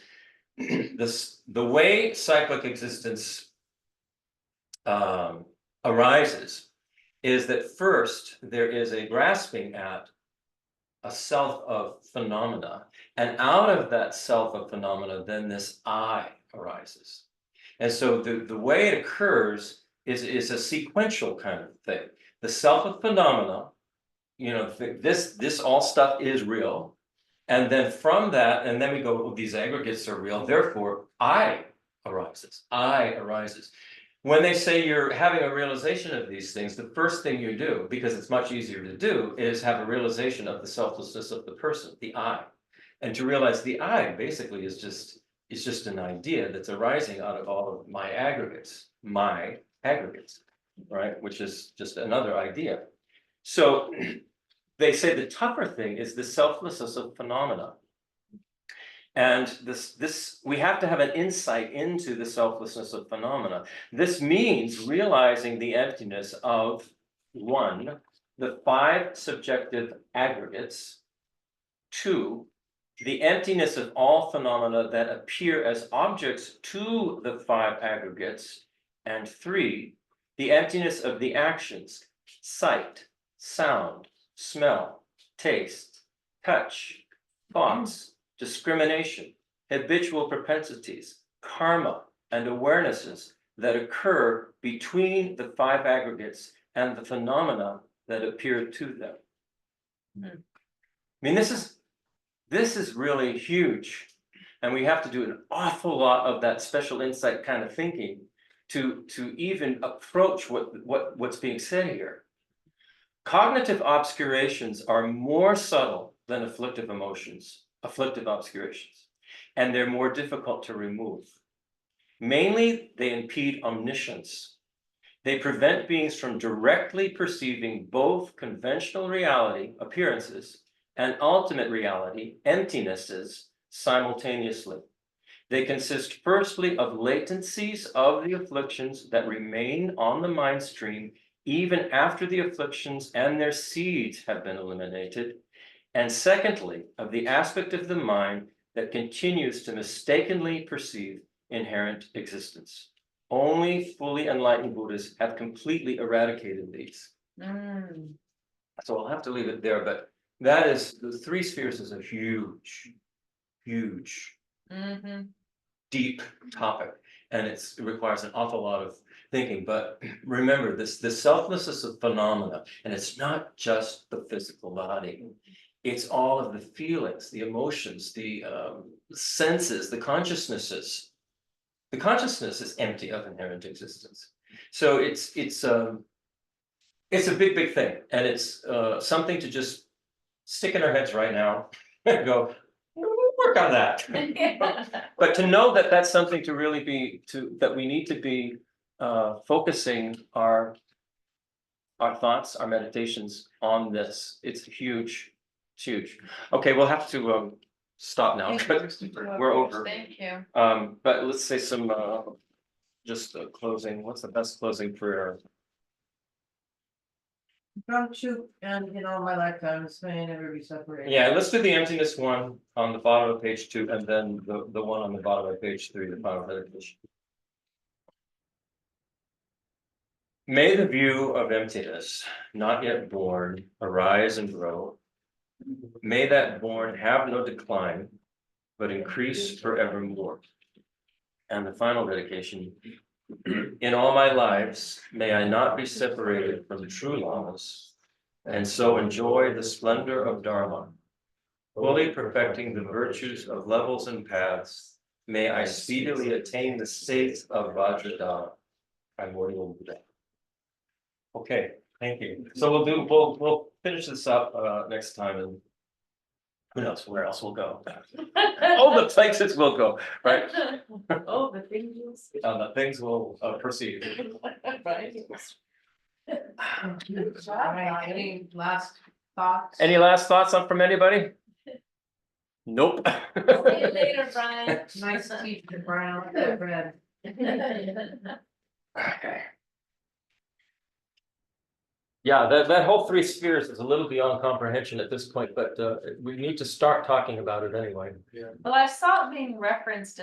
the way cyclic existence arises is that first there is a grasping at a self of phenomena, and out of that self of phenomena, then this I arises. And so the way it occurs is a sequential kind of thing. The self of phenomena, you know, this all stuff is real. And then from that, and then we go, well, these aggregates are real, therefore I arises. I arises. When they say you're having a realization of these things, the first thing you do, because it's much easier to do, is have a realization of the selflessness of the person, the I. And to realize the I basically is just an idea that's arising out of all of my aggregates, right? Which is just another idea. So they say the tougher thing is the selflessness of phenomena. And this we have to have an insight into the selflessness of phenomena. This means realizing the emptiness of one, the five subjective aggregates, two, the emptiness of all phenomena that appear as objects to the five aggregates, and three, the emptiness of the actions, sight, sound, smell, taste, touch, thoughts, discrimination, habitual propensities, karma, and awarenesses that occur between the five aggregates and the phenomena that appear to them. I mean, this is really huge. And we have to do an awful lot of that special insight kind of thinking to even approach what's being said here. Cognitive obscurations are more subtle than afflictive obscurations, and they're more difficult to remove. Mainly, they impede omniscience. They prevent beings from directly perceiving both conventional reality, appearances, and ultimate reality, emptinesses, simultaneously. They consist firstly of latencies of the afflictions that remain on the mind stream even after the afflictions and their seeds have been eliminated, and secondly, of the aspect of the mind that continues to mistakenly perceive inherent existence. Only fully enlightened Buddhists have completely eradicated these. So I'll have to leave it there, but that is, the three spheres is a huge, deep topic, and it requires an awful lot of thinking. But remember, this selflessness of phenomena, and it's not just the physical body. It's all of the feelings, the emotions, the senses, the consciousnesses. The consciousness is empty of inherent existence. So it's a big thing, and it's something to just stick in our heads right now and go, we're work on that. But to know that that's something to really be, that we need to be focusing our thoughts, our meditations on this, it's huge, it's huge. Okay, we'll have to stop now, because we're over. Thank you. But let's say some just closing, what's the best closing prayer? Don't you, and in all my lifetime, this may never be separated. Yeah, let's do the emptiness one on the bottom of page 2, and then the one on the bottom of page 3, the final meditation. May the view of emptiness, not yet born, arise and grow. May that born have no decline, but increase forevermore. And the final dedication. In all my lives, may I not be separated from true lamas, and so enjoy the splendor of Dharma, fully perfecting the virtues of levels and paths. May I speedily attain the state of Vajradhana, primordial Buddha. Okay, thank you. So we'll finish this up next time, and who knows where else we'll go. All the places we'll go, right? Oh, the things you'll see. The things will proceed. Right. Good job, All right, Brian. any last thoughts? Any last thoughts on from anybody? Nope. See you later, Brian. Nice to teach you, Brian, I like that bread. Okay. Yeah, that whole 3 spheres is a little beyond comprehension at this point, but we need to start talking about it anyway. Well, I saw it being referenced